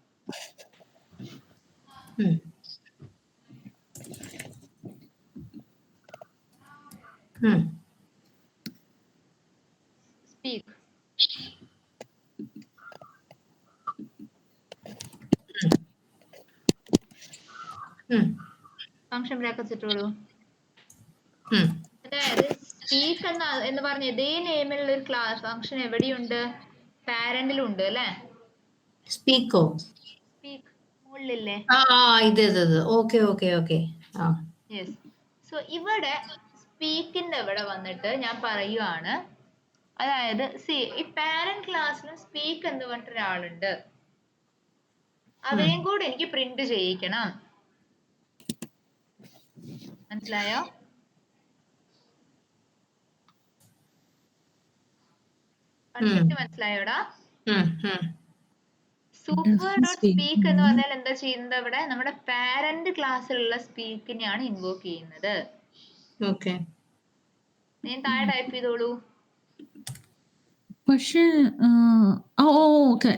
A: സ്പീക്ക്. ഫംഗ്ഷൻ ബ്രാക്കറ്റ്സ് ഇട്ടോളൂ. അതായത് സ്പീക്ക് എന്ന് പറഞ്ഞ ഇതേ നെയിമിലുള്ള ഒരു ക്ലാസ് ഫംഗ്ഷൻ എവിടെയുണ്ട്? പാരന്റിലുണ്ട് അല്ലേ?
C: സ്പീക്കോ?
A: സ്പീക്ക് മുകളിലില്ലേ?
C: ഇത് ഓക്കെ.
A: യെസ്. സോ ഇവിടെ സ്പീക്കിന്റെ ഇവിടെ വന്നിട്ട് ഞാൻ പറയുവാണ്, അതായത് ഈ പാരന്റ് ക്ലാസ്സിലും സ്പീക്ക് എന്ന് പറഞ്ഞിട്ട് ഒരാളുണ്ട്, അവരെയും കൂടെ എനിക്ക് പ്രിന്റ് ചെയ്യിക്കണം. മനസ്സിലായോ? കൺസെപ്റ്റ് മനസ്സിലായോടാ? സൂപ്പർ ഡോട്ട് സ്പീക്ക് എന്ന് പറഞ്ഞാൽ എന്താ ചെയ്യുന്നത്? അവിടെ നമ്മുടെ പാരന്റ് ക്ലാസ്സിലുള്ള സ്പീക്കിനെയാണ് ഇൻവോക്ക് ചെയ്യുന്നത്. ഞാൻ താഴെ ടൈപ്പ് ചെയ്തോളൂ.
B: പക്ഷേ ഓക്കെ.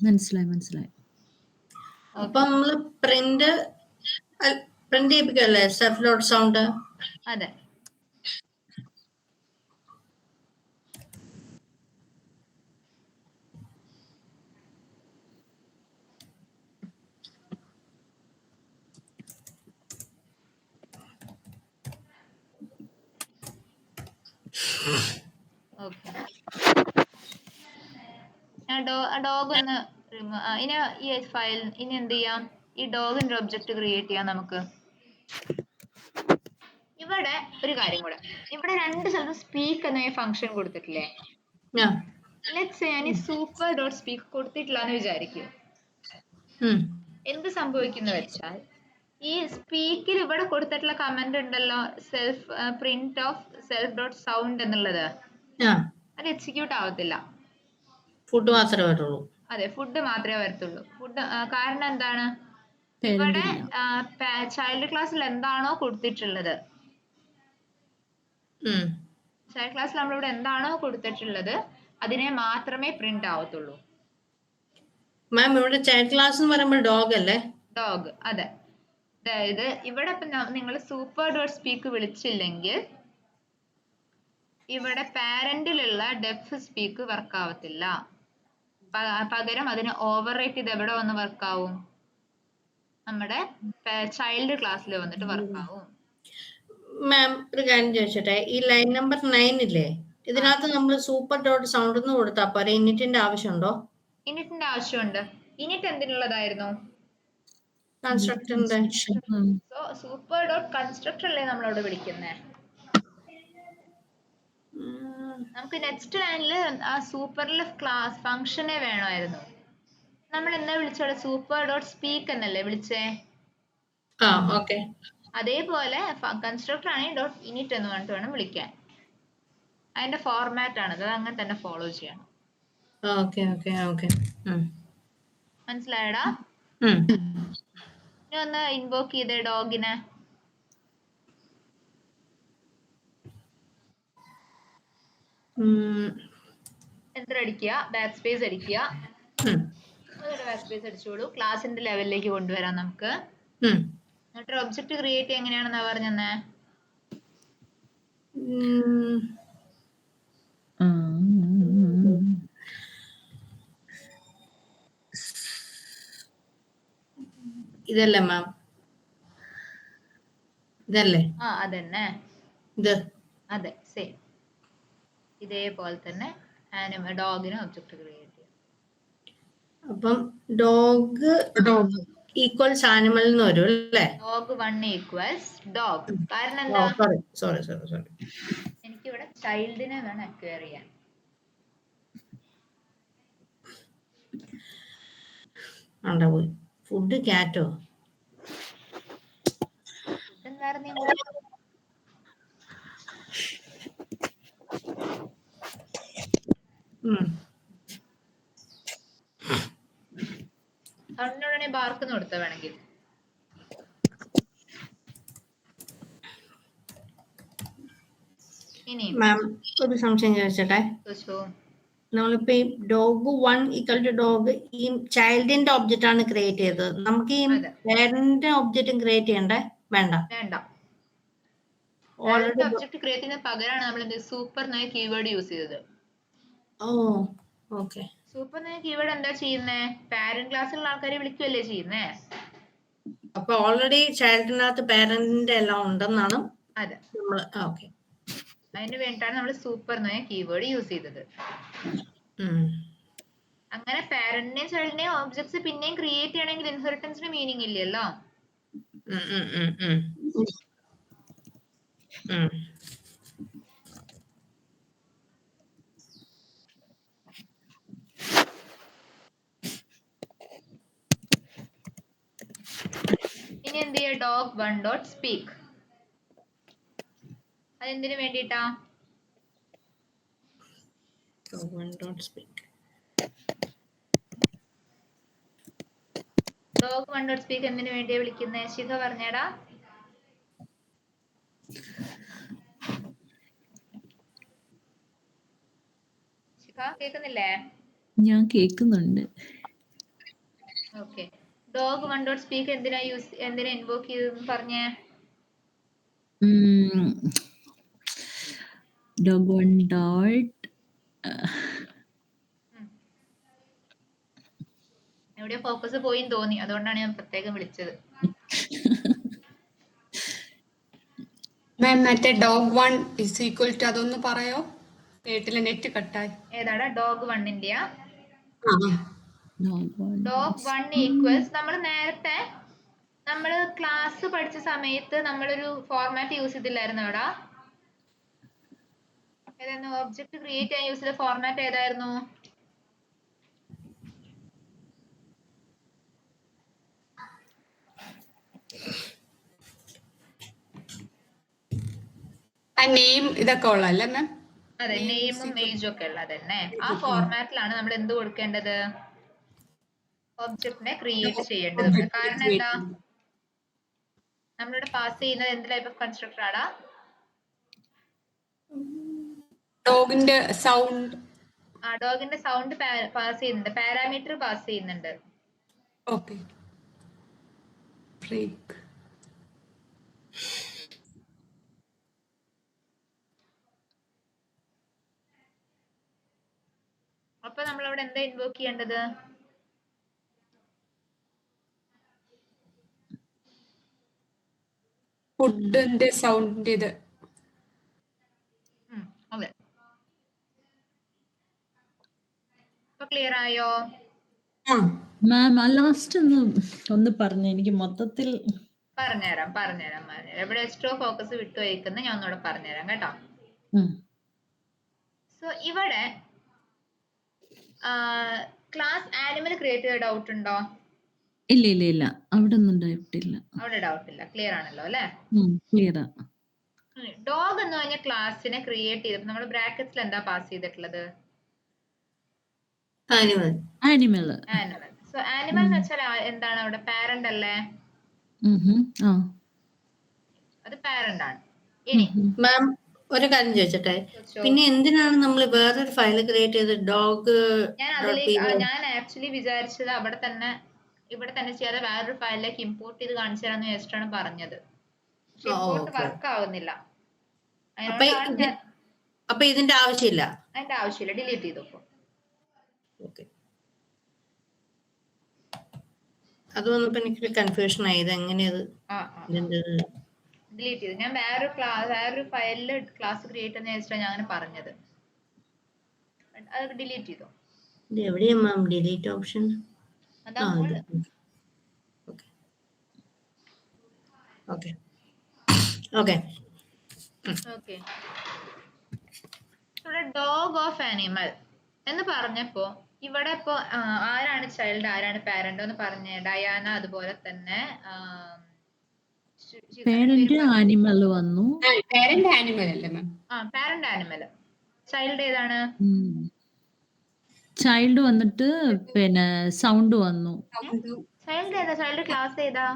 B: മനസ്സിലായി.
C: അപ്പൊ നമ്മള് പ്രിന്റ് ചെയ്യിപ്പിക്കല്ലേ സെൽഫ് ഡോട്ട് സൗണ്ട്?
A: അതെ. ഓക്കെ, ഡോഗ് ഒന്ന് ഇനി ഈ ഫയൽ ഇനി എന്ത് ചെയ്യാം, ഈ ഡോഗിന്റെ ഒബ്ജക്റ്റ് ക്രിയേറ്റ് ചെയ്യാം നമുക്ക്. ഇവിടെ ഒരു കാര്യം കൂടെ, ഇവിടെ രണ്ട് സ്ഥലത്ത് സ്പീക്ക് എന്ന ഫംഗ്ഷൻ കൊടുത്തിട്ടില്ലേ?
C: ആ.
A: ലെറ്റ്സ് ഞാൻ ഈ സൂപ്പർ ഡോട്ട് സ്പീക്ക് കൊടുത്തിട്ടില്ല എന്ന് വിചാരിക്കും.
C: ഉം.
A: എന്ത് സംഭവിക്കുന്നു വെച്ചാൽ, ഈ സ്പീക്കിൽ ഇവിടെ കൊടുത്തിട്ടുള്ള കമന്റ് ഉണ്ടല്ലോ, self print of self dot sound എന്നുള്ളത്,
C: ആ.
A: അത് എക്സിക്യൂട്ട് ആവത്തില്ല.
C: ഫുഡ് മാത്രമേ വരുള്ളൂ.
A: അതെ, ഫുഡ് മാത്രമേ വരത്തുള്ളൂ. ഫുഡ് കാരണം എന്താണ്, ഇവിടെ ചൈൽഡ് ക്ലാസ്സിൽ എന്താണോ കൊടുത്തിട്ടുള്ളത്, ചൈൽഡ് ക്ലാസ്സിൽ നമ്മളിവിടെ എന്താണോ കൊടുത്തിട്ടുള്ളത് അതിനെ മാത്രമേ പ്രിന്റ് ആവത്തുള്ളൂ.
C: മാം ഇവിടെ ചൈൽഡ് ക്ലാസ് എന്ന് പറയുമ്പോൾ ഡോഗ് അല്ലേ?
A: ഡോഗ്, അതെ. അതായത് ഇവിടെ നിങ്ങൾ സൂപ്പർ ഡോട്ട് സ്പീക്ക് വിളിച്ചില്ലെങ്കിൽ ഇവിടെ പാരന്റിലുള്ള ഡെഫ് സ്പീക്ക് വർക്ക് ആവത്തില്ല. പകരം അതിന് ഓവർ റൈറ്റ് ചെയ്ത് എവിടെ വന്ന് വർക്ക് ആവും, നമ്മുടെ ചൈൽഡ് ക്ലാസ്സിൽ വന്നിട്ട് വർക്ക് ആവും.
C: മാം ഒരു കാര്യം ചോദിച്ചോട്ടെ, ഈ ലൈൻ നമ്പർ 9 ഇല്ലേ, ഇതിനകത്ത് നമ്മൾ സൂപ്പർ ഡോട്ട് സൗണ്ട് എന്ന് കൊടുത്താൽ പോരെ, ഇനിറ്റിന്റെ ആവശ്യമുണ്ടോ?
A: ഇനിറ്റിന്റെ ആവശ്യമുണ്ട്. ഇനിറ്റ് എന്തിനുള്ളതായിരുന്നു?
C: കൺസ്ട്രക്ടറിന്റെ.
A: സോ സൂപ്പർ ഡോട്ട് കൺസ്ട്രക്ടർ അല്ലേ നമ്മളവിടെ വിളിക്കുന്നേ. നമുക്ക് നെക്സ്റ്റ് ലൈനിൽ ആ സൂപ്പറിൽ ക്ലാസ് ഫംഗ്ഷനെ വേണമായിരുന്നു. നമ്മൾ എന്താ വിളിച്ചോളെ, സൂപ്പർ ഡോട്ട് സ്പീക്ക് എന്നല്ലേ വിളിച്ചേ?
C: ആ, ഓക്കെ.
A: അതേപോലെ കൺസ്ട്രക്ടർ ആണെങ്കിൽ ഡോട്ട് ഇനിറ്റ് എന്ന് പറഞ്ഞിട്ട് വേണം വിളിക്കാൻ. അതിന്റെ ഫോർമാറ്റ് ആണ് അത്, അങ്ങനെ തന്നെ ഫോളോ ചെയ്യണം.
C: Okay okay okay.
A: മനസ്സിലായടാ? ഇനി ഒന്ന് ഇൻവോക്ക് ചെയ്തേ ഡോഗിനെ. എൻ്റർ അടിക്കുക, ബാക്ക് സ്പേസ് അടിക്കുക, ബാക്ക് സ്പേസ് അടിച്ചോളൂ. ക്ലാസിന്റെ ലെവലിലേക്ക് കൊണ്ടുവരാം നമുക്ക്. എന്നിട്ട് ഒബ്ജക്റ്റ് ക്രിയേറ്റ് എങ്ങനെയാണെന്നാ പറഞ്ഞേ?
C: ഇതല്ലേ മാം? ഇതല്ലേ?
A: ആ അതന്നെ,
C: ഇത്
A: അതെ, സെയിം ഇതേപോലെ തന്നെ ഡോഗിന് ഒബ്ജക്റ്റ് ക്രിയേറ്റ് ചെയ്യാം.
C: അപ്പം ഡോഗ് ഈക്വൽസ് ആനിമൽ എന്ന് വരും അല്ലേ?
A: Dog 1 equals dog. കാരണം എന്താ,
C: സോറി
A: എനിക്കിവിടെ ചൈൽഡിനെ വേണം അക്വയർ ചെയ്യാൻ.
C: പോയി ഫുഡ് ക്യാറ്റോ?
A: സൗണ്ടിനോടെ ബാർക്കെന്ന് കൊടുത്ത വേണമെങ്കിൽ. ഇനി
C: മാം ഒരു സംശയം ചോദിച്ചോട്ടെ, നമ്മളിപ്പോ ഈ ഡോഗ് 1 ഈക്വൽ ടു ഡോഗ് ഈ ചൈൽഡിന്റെ ഒബ്ജക്റ്റ് ആണ് ക്രിയേറ്റ് ചെയ്തത്, നമുക്ക് ഈ പേരന്റിന്റെ ഒബ്ജക്റ്റും ക്രിയേറ്റ് ചെയ്യണ്ടേ? വേണ്ട.
A: ഓൾറെഡി ഒബ്ജക്റ്റ് ക്രിയേറ്റ് ചെയ്യുന്ന പകരമാണ് നമ്മൾ സൂപ്പർ എന്ന കീവേഡ് യൂസ് ചെയ്തത്.
C: ഓ ഓക്കെ.
A: സൂപ്പർ എന്ന കീവേഡ് എന്താ ചെയ്യുന്നേ, പാരന്റ് ക്ലാസ്സിലുള്ള ആൾക്കാരെ വിളിക്കുകയല്ലേ ചെയ്യുന്നേ.
C: അപ്പൊ ഓൾറെഡി ചൈൽഡിനകത്ത് പാരന്റിന്റെ എല്ലാം ഉണ്ടെന്നാണ്.
A: അതെ,
C: ഓക്കെ.
A: അതിന് വേണ്ടിയിട്ടാണ് നമ്മൾ സൂപ്പർ എന്ന കീവേഡ് യൂസ് ചെയ്തത്. അങ്ങനെ പാരന്റിനെയും ചൈൽഡിനെയും ഒബ്ജക്ട്സ് പിന്നെയും ക്രിയേറ്റ് ചെയ്യണമെങ്കിൽ ഇൻഹെറിറ്റൻസിന് മീനിങ് ഇല്ലല്ലോ. ഇനി എന്ത് ചെയ്യാ, ഡോഗ് 1 ഡോട്ട് സ്പീക്ക്. അതെന്തിനു വേണ്ടിയിട്ടാ? ഡോഗ് 1 ഡോട്ട് സ്പീക്ക് എന്തിനു വേണ്ടിയാ വിളിക്കുന്നേ? ശിഖ പറഞ്ഞേടാ. ശിഖ കേക്കുന്നില്ലേ?
E: ഞാൻ കേക്കുന്നുണ്ട്.
A: ഓക്കെ, ഡോഗ് 1 ഡോട്ട് സ്പീക്ക് എന്തിനാ ഇൻവോക്ക് ചെയ്തെന്ന് പറഞ്ഞേ?
E: ഡോഗ് 1 ഡോട്ട്
A: എവിടെ ഫോക്കസ് പോയി തോന്നി, അതുകൊണ്ടാണ് ഞാൻ പ്രത്യേകം വിളിച്ചത്.
D: മാം മറ്റേ ഡോഗ് 1 ഇസ് ഈക്വൽ ടു അതൊന്ന് പറയോ? കേട്ടില്ല, നെറ്റ് കട്ടായി.
A: ഏതാടാ ഡോഗ് 1ന്റെ?
D: ആ
A: ഡോഗ് 1 ഈക്വൽസ് നമ്മൾ ക്ലാസ് പഠിച്ച സമയത്ത് നമ്മളൊരു ഫോർമാറ്റ് യൂസ് ചെയ്തില്ലായിരുന്നു അവിടെ. ഏതായിരുന്നു ഒബ്ജക്റ്റ് ക്രിയേറ്റ് ചെയ്യാൻ യൂസ് ചെയ്ത ഫോർമാറ്റ് ഏതായിരുന്നു?
D: ആ നെയിം ഇതൊക്കെ ഉള്ളല്ലേ മാം?
A: അതെ, നെയിമും ഏജും ഒക്കെ ഉള്ളത് തന്നെ. ആ ഫോർമാറ്റിലാണ് നമ്മൾ എന്ത് കൊടുക്കേണ്ടത്? ഒബ്ജക്റ്റിനെ ക്രിയേറ്റ് ചെയ്യേണ്ടത്. കാരണം എന്താ? നമ്മളിവിടെ പാസ് ചെയ്യുന്നത് എന്ത് ടൈപ്പ് ഓഫ് കൺസ്ട്രക്ടർ ആടാ?
D: ഡോഗിന്റെ സൗണ്ട്.
A: ഡോഗിന്റെ സൗണ്ട് പാസ് ചെയ്യുന്നുണ്ട്, പാരാമീറ്റർ പാസ് ചെയ്യുന്നുണ്ട്.
D: ഓക്കെ. ഫ്രീക്ക്.
A: അപ്പൊ നമ്മൾ അവിടെ എന്താ ഇൻവോക്ക് ചെയ്യേണ്ടത്?
D: ഫുഡിന്റെ സൗണ്ടിന്റെ ഇത്.
A: അതെ. ഇപ്പൊ ക്ലിയർ ആയോ?
E: മാം ആ ലാസ്റ്റ് ഒന്ന് പറഞ്ഞു, എനിക്ക് മൊത്തത്തിൽ
A: പറഞ്ഞുതരാം. എവിടെ എക്സ്ട്രാ ഫോക്കസ് വിട്ടുപോയിരിക്കുന്നത് ഞാൻ ഒന്നുകൂടെ പറഞ്ഞുതരാം കേട്ടോ. സോ ഇവിടെ ക്ലാസ് ആനിമൽ ക്രിയേറ്റ് ചെയ്ത ഡൗട്ട് ഉണ്ടോ?
E: ഇല്ല അവിടെ ഒന്നും ഉണ്ടായിട്ടില്ല.
A: അവിടെ ഡൗട്ട് ഇല്ല, ക്ലിയർ ആണല്ലോ അല്ലെ?
E: ക്ലിയറാ.
A: ഡോഗ് എന്ന് പറഞ്ഞ ക്ലാസ്സിനെ ക്രിയേറ്റ് ചെയ്തപ്പോൾ നമ്മൾ ബ്രാക്കറ്റ്സിൽ എന്താ പാസ് ചെയ്തിട്ടുള്ളത്?
E: ആനിമൽ.
A: സോ ആനിമൽ എന്ന് വെച്ചാൽ എന്താണ്? അവിടെ പാരന്റ് അല്ലേ? അത് പാരന്റ് ആണ്. ഇനി
C: മാം ഒരു കാര്യം ചോദിച്ചട്ടെ, പിന്നെ എന്തിനാണ് നമ്മൾ വേറൊരു ഫയൽ ക്രിയേറ്റ് ചെയ്ത് ഡോഗ്?
A: ഞാൻ ആക്ച്വലി വിചാരിച്ചത് ഇവിടെ തന്നെ ചെയ്യാതെ വേറൊരു ഫയലിലേക്ക് ഇമ്പോർട്ട് ചെയ്ത് കാണിച്ചു തരാന്ന് വെച്ചിട്ടാണ് പറഞ്ഞത്. ഇമ്പോർട്ട് വർക്ക് ആവുന്നില്ല.
C: അപ്പൊ ഇതിന്റെ ആവശ്യമില്ല.
A: അതിന്റെ ആവശ്യമില്ല, ഡിലീറ്റ് ചെയ്തു.
C: ഓക്കെ, അത് വന്നപ്പോ എനിക്ക് കൺഫ്യൂഷൻ ആയത് എങ്ങനെയത്
A: ഡിലീറ്റ് ചെയ്തു. ഞാൻ വേറൊരു ഫയലില് ക്ലാസ് ക്രിയേറ്റ് എന്ന് വെച്ചിട്ടാണ് ഞാൻ അങ്ങനെ പറഞ്ഞത്. അത് ഡിലീറ്റ് ചെയ്തു.
C: എവിടെയാ മാം ഡിലീറ്റ് ഓപ്ഷൻ?
A: ഇവിടെ ഡോഗ് ഓഫ് ആനിമൽ എന്ന് പറഞ്ഞപ്പോ ഇവിടെ ഇപ്പൊ ആരാണ് ചൈൽഡ്, ആരാണ് പാരന്റ് എന്ന് പറഞ്ഞേ? ഡയാന, അതുപോലെ തന്നെ
E: പേരന്റ് ആനിമൽ വന്നു.
D: പാരന്റ് ആനിമൽ അല്ലേ മാം?
A: Parent animal. ചൈൽഡ് ഏതാണ്?
E: ചൈൽഡ് വന്നിട്ട് പിന്നെ സൗണ്ട് വന്നു.
A: ചൈൽഡ് ഏതാ? ചൈൽഡ് ക്ലാസ് ഏതാ?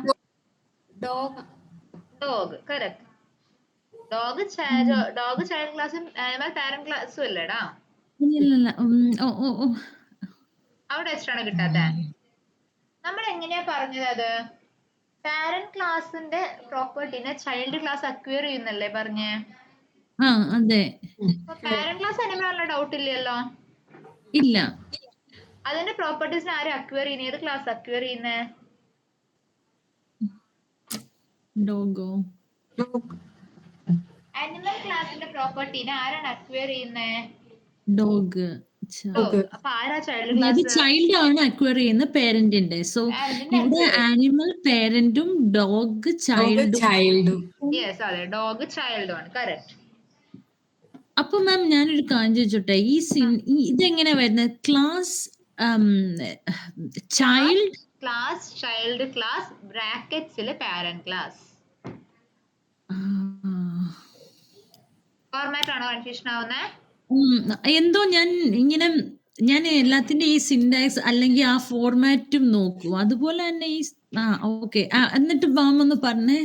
A: ഡോഗ്. കറക്റ്റ്. ഡോഗ് ചൈൽഡ് ക്ലാസ്സും ആനിമൽ പാരന്റ് ക്ലാസ്സും അല്ലേടാ? അവിടെ വെച്ചിട്ടാണ് കിട്ടാത്ത. നമ്മൾ എങ്ങനെയാ പറഞ്ഞത്? അത് പാരന്റ് ക്ലാസിന്റെ പ്രോപ്പർട്ടിനെ ചൈൽഡ് ക്ലാസ് അക്വയർ ചെയ്യുന്നല്ലേ പറഞ്ഞേ?
E: അതെ.
A: പാരന്റ് ക്ലാസ് ആനിമൽ ഉള്ള ഡൗട്ട് ഇല്ലല്ലോ.
E: ഇല്ല.
A: അതിന്റെ പ്രോപ്പർട്ടീസിനെ ആരും അക്വയർ ചെയ്യുന്നത്? ഏത് ക്ലാസ് അക്വയർ ചെയ്യുന്നേ?
E: ഡോഗോ.
A: ആനിമൽ ക്ലാസിന്റെ പ്രോപ്പർട്ടിനെ ആരാണ് അക്വയർ ചെയ്യുന്നേ?
E: ഡോഗ്.
A: അപ്പൊ ആരാ ചൈൽഡ് ക്ലാസ്?
E: ചൈൽഡ് ആണ് അക്വയർ ചെയ്യുന്ന പേരന്റിന്റെ. സോ ഇവിടെ ആനിമൽ പേരന്റും ഡോഗ് ചൈൽഡും.
A: യെസ്, അതെ, ഡോഗ് ചൈൽഡും ആണ്. കറക്റ്റ്.
E: അപ്പൊ മാം ഞാനൊരു കാര്യം ചോദിച്ചോട്ടെ, ഇതെങ്ങനെ വരുന്നത്? ക്ലാസ്
A: ചൈൽഡ് ക്ലാസ് ബ്രാക്കറ്റ്സിൽ പാരന്റ് ക്ലാസ്. ഫോർമാറ്റ് ആണോ കൺഫ്യൂഷൻ ആവുന്നേ?
E: എന്തോ ഞാൻ എല്ലാത്തിന്റെ ഈ സിൻടാക്സ് അല്ലെങ്കിൽ ആ ഫോർമാറ്റും നോക്കും. അതുപോലെ തന്നെ ഈ ഓക്കെ. എന്നിട്ട് മാം ഒന്ന് പറഞ്ഞേ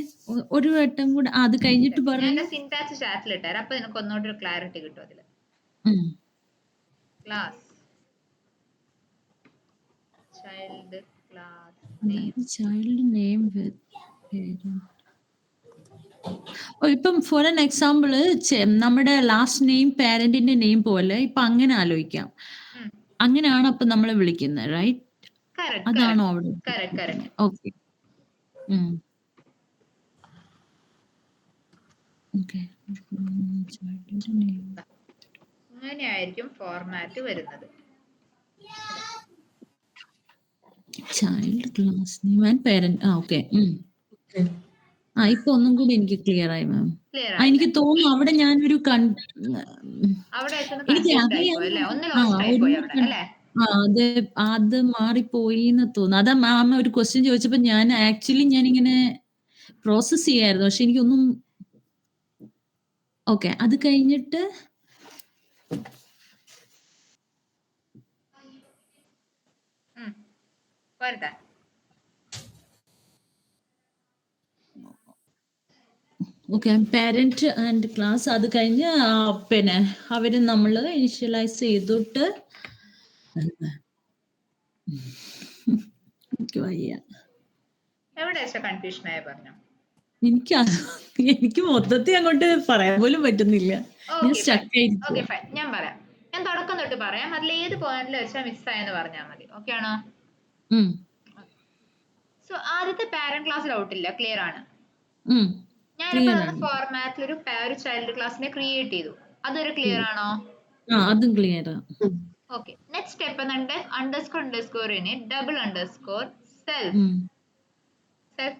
E: ഒരു വട്ടം കൂടെ, അത് കഴിഞ്ഞിട്ട് പറഞ്ഞു.
A: സിൻടാക്സ് ചാറ്റിൽ ഇട്ടാൽ അപ്പൊ നിനക്ക് ഒന്നുകൂടി ക്ലാരിറ്റി കിട്ടും അതില്. Class child
E: name. ഇപ്പം ഫോർ ആൻ എക്സാമ്പിൾ നമ്മുടെ ലാസ്റ്റ് നെയിം പാരന്റിന്റെ നെയിം പോലെ ഇപ്പൊ അങ്ങനെ ആലോചിക്കാം. അങ്ങനെയാണ് അപ്പൊ നമ്മളെ വിളിക്കുന്നത്, റൈറ്റ്? അതാണോ അവിടെ? ഓക്കെ. ഓക്കെ.
A: ഇങ്ങനെയായിരിക്കും ഫോർമാറ്റ് വരുന്നത്.
E: Child class name and parent. Okay. ഇപ്പൊ ഒന്നും കൂടി എനിക്ക് ക്ലിയർ ആയി മാം.
A: ക്ലിയർ
E: എനിക്ക് തോന്നുന്നു അവിടെ ഞാനൊരു
A: അവിടെ വെച്ചൊന്ന്
E: എനിക്ക്
A: കൺഫ്യൂസ്ഡ്
E: അറിയാം.
A: ആയിപ്പോയി അല്ലേ? ഒന്ന് ലോസ്റ്റ് ആയിപ്പോയി അവിടെ അല്ലേ?
E: അത് മാറിപ്പോയി എന്ന് തോന്നുന്നു. അതാ മാം ഒരു ക്വസ്റ്റ്യൻ ചോദിച്ചപ്പോ ഞാനിങ്ങനെ പ്രോസസ് ചെയ്യായിരുന്നു. പക്ഷെ എനിക്കൊന്നും ഓക്കെ. അത് കഴിഞ്ഞിട്ട്
A: പോരട്ടെ.
E: ഓക്കെ. പാരന്റ് ആൻഡ് ക്ലാസ് അത് കഴിഞ്ഞ് പിന്നെ അവര് നമ്മൾ ഇനിഷ്യലൈസ് ചെയ്തിട്ട് എനിക്ക് വയ്യ.
A: എവിടെ വെച്ചാ കൺഫ്യൂഷൻ ആയ പറഞ്ഞു?
E: എനിക്ക് മൊത്തത്തിൽ അങ്ങോട്ട് പറയാൻ പോലും പറ്റുന്നില്ല. ഞാൻ സ്റ്റക്ക് ആയിരിക്കും.
A: ഓക്കെ ഫൈൻ, ഞാൻ പറയാം. ഞാൻ തുടക്കം തൊട്ട് പറയാം. അതിൽ ഏത് പോയിന്റിൽ വെച്ചാൽ മിസ്സായെന്ന് പറഞ്ഞാൽ മതി. ഓക്കെ ആണോ? സോ ആദ്യത്തെ പാരന്റ് ക്ലാസ് ഡൗട്ട് ഇല്ല, ക്ലിയർ ആണ്. ഞാനിപ്പോ ഫോർമാറ്റിൽ ഒരു ചൈൽഡ് ക്ലാസ്സിനെ ക്രിയേറ്റ് ചെയ്തു. അതൊരു ക്ലിയർ ആണോ?
E: അതും ക്ലിയർ.
A: ഓക്കെ. നെക്സ്റ്റ് സ്റ്റെപ്പ് അണ്ടർസ്കോറിനെ double underscore self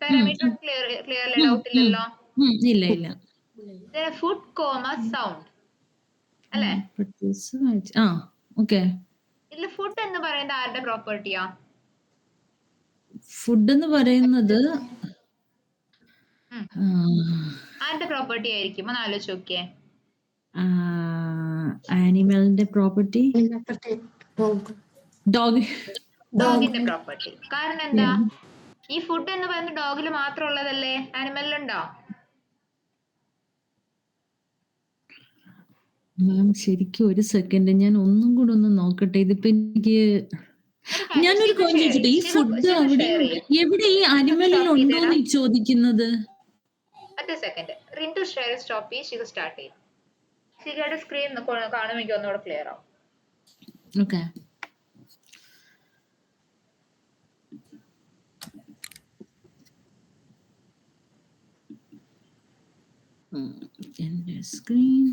A: parameter clear doubt ഇല്ലല്ലോ?
E: ഇല്ല.
A: ഫുഡ് കോമ സൗണ്ട് അല്ലേ?
E: ഓക്കെ.
A: ഇതിൽ ഫുഡ് എന്ന് പറയുന്നത് ആരുടെ പ്രോപ്പർട്ടിയാ?
E: ഫുഡ് എന്ന് പറയുന്നത്
A: ആരുടെ പ്രോപ്പർട്ടി ആയിരിക്കും? ഒന്ന് ആലോചിച്ച് നോക്കിയേ.
E: ആനിമലിന്റെ പ്രോപ്പർട്ടി.
A: ഡോഗിന്റെ പ്രോപ്പർട്ടി. കാരണം എന്താ? ഈ ഫുഡ് എന്ന് പറയുന്നത് ഡോഗിൽ മാത്രം ഉള്ളതല്ലേ? ആനിമലിലുണ്ടോ?
E: മാം ശരിക്കും ഒരു സെക്കൻഡ് ഞാൻ ഒന്നും കൂടെ ഒന്ന് നോക്കട്ടെ. ഇതിപ്പോ എനിക്ക് ഞാനൊരു കാര്യം ചോദിച്ചിട്ട് ഈ ഫുഡ് എവിടെ ഈ അനിമലിൽ ഉണ്ടോന്ന് ചോദിക്കുന്നത്?
A: സെക്കൻഡ് റിന്റു ഷെയർ സ്റ്റോപ്പ് ചെയ്ത് സ്റ്റാർട്ട് ചെയ്യും. ശരിയായിട്ട് സ്ക്രീൻ കാണുമെങ്കിൽ ഒന്നുകൂടെ ക്ലിയർ ആവും.
E: ഓക്കെ. എന്റെ സ്ക്രീൻ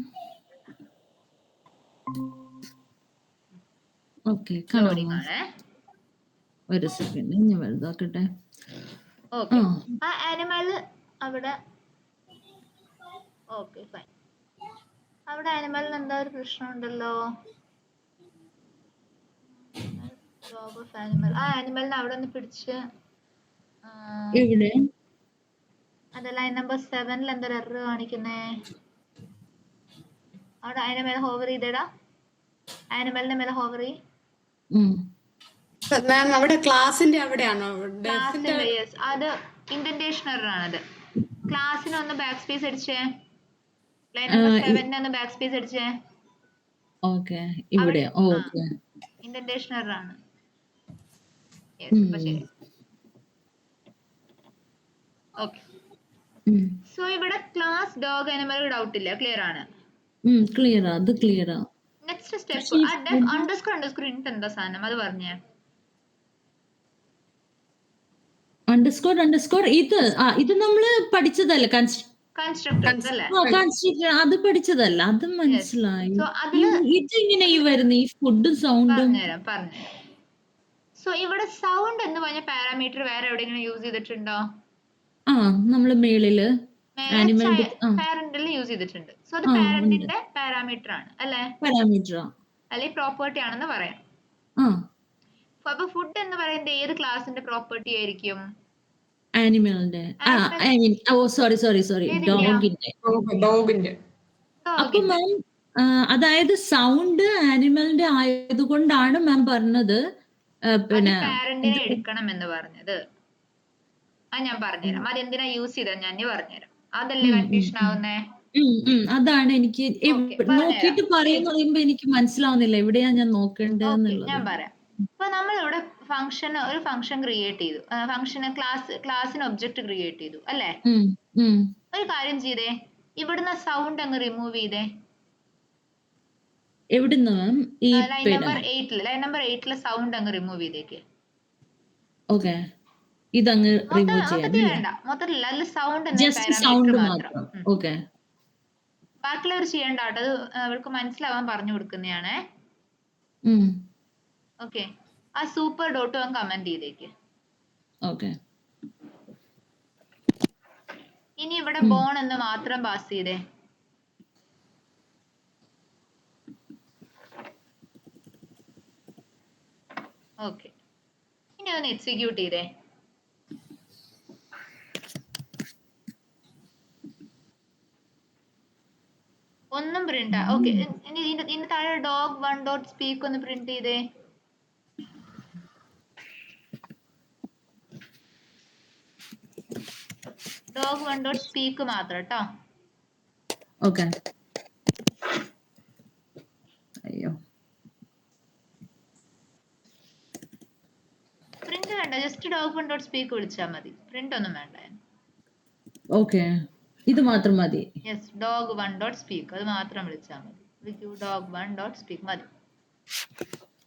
E: ഓക്കെ. കാണാമോ? ഒരു സെക്കൻഡ് ഞാൻ വലുതാക്കട്ടെ.
A: ഓക്കെ. ആ ആനിമൽ അവിടെ ഓക്കെ ഫൈൻ. അവിടെ ആനിമലിന് എന്താ ഒരു പ്രശ്നമുണ്ടല്ലോ? ആ ആനിമലിനെ അവിടെ ഒന്ന് പിടിച്ച്
E: എവിടെ?
A: അത് ലൈൻ നമ്പർ 7 എന്തൊരു എറർ കാണിക്കുന്നേ? അവിടെ അതിന്റെ മേലെ ഹോവർ ചെയ്തേടാ. ആനിമലിന്റെ മേലെ ഹോവർ ചെയ്.
D: മാം അവിടെ ക്ലാസിന്റെ അവിടെയാണോ?
A: യെസ്, അത് ഇൻഡന്റേഷൻ എറർ ആണത്. ക്ലാസ്സിന് ഒന്ന് ബാക്ക് സ്പേസ് അടിച്ചേ. ലൈൻ നമ്പർ 7 ഒന്ന് ബാക്ക് സ്പേസ് അടിച്ചേ.
E: ഓക്കെ. ഇവിടെ ഓക്കെ.
A: ഇൻഡന്റേഷൻ എറർ ആണ്. യെസ്, ഇപ്പോ ശരി. ഓക്കെ. സോ ഇവിടെ ക്ലാസ് ഡോഗ് ആനിമൽ ഡൗട്ട് ഇല്ല, ക്ലിയർ ആണ്.
E: ക്ലിയർ. അത് ക്ലിയർ.
A: നെക്സ്റ്റ് സ്റ്റെപ്പ് അണ്ടർസ്കോർ ഇൻറ്റ് എന്താ സാധനം അത് പറഞ്ഞേ.
E: അണ്ടർസ്കോർ ഇത് നമ്മള് പഠിച്ചതല്ലേ?
A: കൺസ്ട്രക്ടർ അല്ലേ?
E: കൺസ്ട്രക്ടർ അത് പഠിച്ചതല്ല. അത് മനസ്സിലായി. ഇതിങ്ങനെ ഈ വരുന്ന ഈ ഫുഡും സൗണ്ടും
A: പറഞ്ഞുതരാം. സോ ഇവിടെ സൗണ്ട് എന്ന് പറഞ്ഞ പാരാമീറ്റർ വേറെ എവിടെയെങ്കിലും യൂസ് ചെയ്തിട്ടുണ്ടോ?
E: നമ്മള് മേളില്
A: പാരന്റിൽ യൂസ് ചെയ്തിട്ടുണ്ട്. സോ അത് പാരന്റിന്റെ പാരാമീറ്റർ ആണ് അല്ലേ? അല്ലെങ്കിൽ പ്രോപ്പർട്ടി ആണെന്ന് പറയാം. അപ്പൊ ഫുഡ് എന്ന് പറയുന്നത് ഏത് ക്ലാസിന്റെ പ്രോപ്പർട്ടി ആയിരിക്കും?
E: ആനിമലിന്റെ. സോറി ഡോഗിന്റെ. അപ്പൊ മാം അതായത് സൗണ്ട് ആനിമലിന്റെ ആയതുകൊണ്ടാണ് മാം പറഞ്ഞത്
A: പിന്നെ പാരന്റിനെ എടുക്കണം എന്ന് പറഞ്ഞത്. അത് ഞാൻ പറഞ്ഞുതരാം. അതെന്തിനാ യൂസ് ചെയ്തത് ഞാൻ പറഞ്ഞുതരാം. അതല്ലേ കൺഫ്യൂഷൻ ആവുന്നേ?
E: അതാണ് എനിക്ക് നോക്കിയിട്ട് പറയുമ്പോ എനിക്ക് മനസ്സിലാവുന്നില്ല എവിടെയാ ഞാൻ നോക്കേണ്ടതെന്നുള്ളത്.
A: ഞാൻ പറയാം. ഇപ്പൊ നമ്മളിവിടെ ഒരു ഫംഗ്ഷൻ ക്രിയേറ്റ് ചെയ്തു. ഫംഗ്ഷന് ക്ലാസ്സിന് ഒബ്ജക്റ്റ് ക്രിയേറ്റ് ചെയ്തു അല്ലേ? ഒരു കാര്യം ചെയ്തേ, ഇവിടുന്ന് സൗണ്ട് അങ്ങ് റിമൂവ് ചെയ്തേ.
E: എവിടുന്ന്?
A: ലൈൻ നമ്പർ 8 സൗണ്ട് അങ്ങ് റിമൂവ് ചെയ്തേക്ക്.
E: ഓക്കെ. ഇതങ്ങ് റിമൂവ് ചെയ്യാം.
A: വേണ്ട, മൊത്തത്തിലല്ല, അതിൽ സൗണ്ട്
E: ജസ്റ്റ് സൗണ്ട് മാത്രം. ഓക്കെ.
A: ബാക്കിയുള്ളവർ ചെയ്യേണ്ട കേട്ടോ, അത് അവർക്ക് മനസ്സിലാവാൻ പറഞ്ഞു കൊടുക്കുന്നതാണേ. ഓക്കെ, ആ സൂപ്പർ ഡോട്ട് അവൻ കമന്റ് ചെയ്തേക്ക്.
E: ഓക്കെ.
A: ഇനി ഇവിടെ ബോൺ എന്ന് മാത്രം പാസ് ചെയ്തേ. ഓക്കെ, ഇനി ഒന്ന് എക്സിക്യൂട്ട് ചെയ്തേ. ഒന്നും പ്രിന്റ് ഓക്കെ. ഇനി ഇതിന്റെ താഴെ ഡോഗ് 1 ഡോട്ട് സ്പീക്ക് ഒന്ന് പ്രിന്റ് ചെയ്തേ. ഡോഗ് 1 ഡോട്ട് സ്പീക്ക് മാത്രം കേട്ടോ.
E: ഓക്കെ. അയ്യോ,
A: പ്രിന്റ് വേണ്ട, ജസ്റ്റ് ഡോഗ് 1 ഡോട്ട് സ്പീക്ക് വിളിച്ചാൽ മതി, പ്രിന്റ് ഒന്നും വേണ്ട.
E: ഓക്കെ, ഇത് മാത്രം മതി.
A: യെസ്, ഡോഗ് 1 ഡോട്ട് സ്പീക്ക് അത് മാത്രം വിളിച്ചാൽ മതി. വിളിക്കൂ, ഡോഗ് 1 ഡോട്ട് സ്പീക്ക് മതി.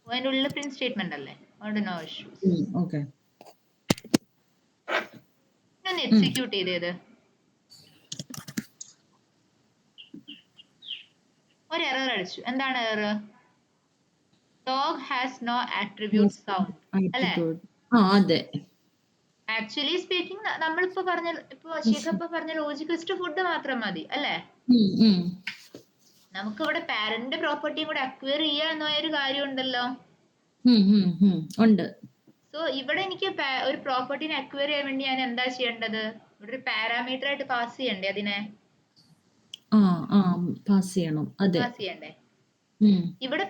A: അതിൻ്റെ ഉള്ളിൽ പ്രിന്റ് സ്റ്റേറ്റ്മെന്റ് അല്ലേ, അതുകൊണ്ട് നോ ഇഷ്യൂസ്.
E: ഓക്കെ.
A: ഒന്ന് എക്സിക്യൂട്ട് ചെയ്തത്. ഒരു എറർ അടിച്ചു. എന്താണ് error? Dog has no attribute sound അല്ലേ?
E: അതെ.
A: ആക്ച്വലി സ്പീക്കിംഗ് നമ്മളിപ്പോ പറഞ്ഞ, ഇപ്പൊ ശിഖപ്പ പറഞ്ഞ ലോജിക്കലിസ്റ്റ് ഫുഡ് മാത്രം മതി അല്ലേ? നമുക്ക് ഇവിടെ പാരന്റ് പ്രോപ്പർട്ടിയും കൂടെ അക്വയർ ചെയ്യുക എന്ന ഒരു കാര്യം ഉണ്ടല്ലോ.
E: ഉണ്ട്.
A: സോ ഇവിടെ എനിക്ക് ഒരു പ്രോപ്പർട്ടിനെ അക്വയർ ചെയ്യാൻ വേണ്ടി ഞാൻ എന്താ ചെയ്യേണ്ടത്? ഇവിടെ ഒരു പാരാമീറ്റർ ആയിട്ട് പാസ് ചെയ്യണ്ടേ അതിനെ?
E: പാസ് ചെയ്യണം. അതെ,
A: പാസ് ചെയ്യണ്ടേ. ഇവിടെ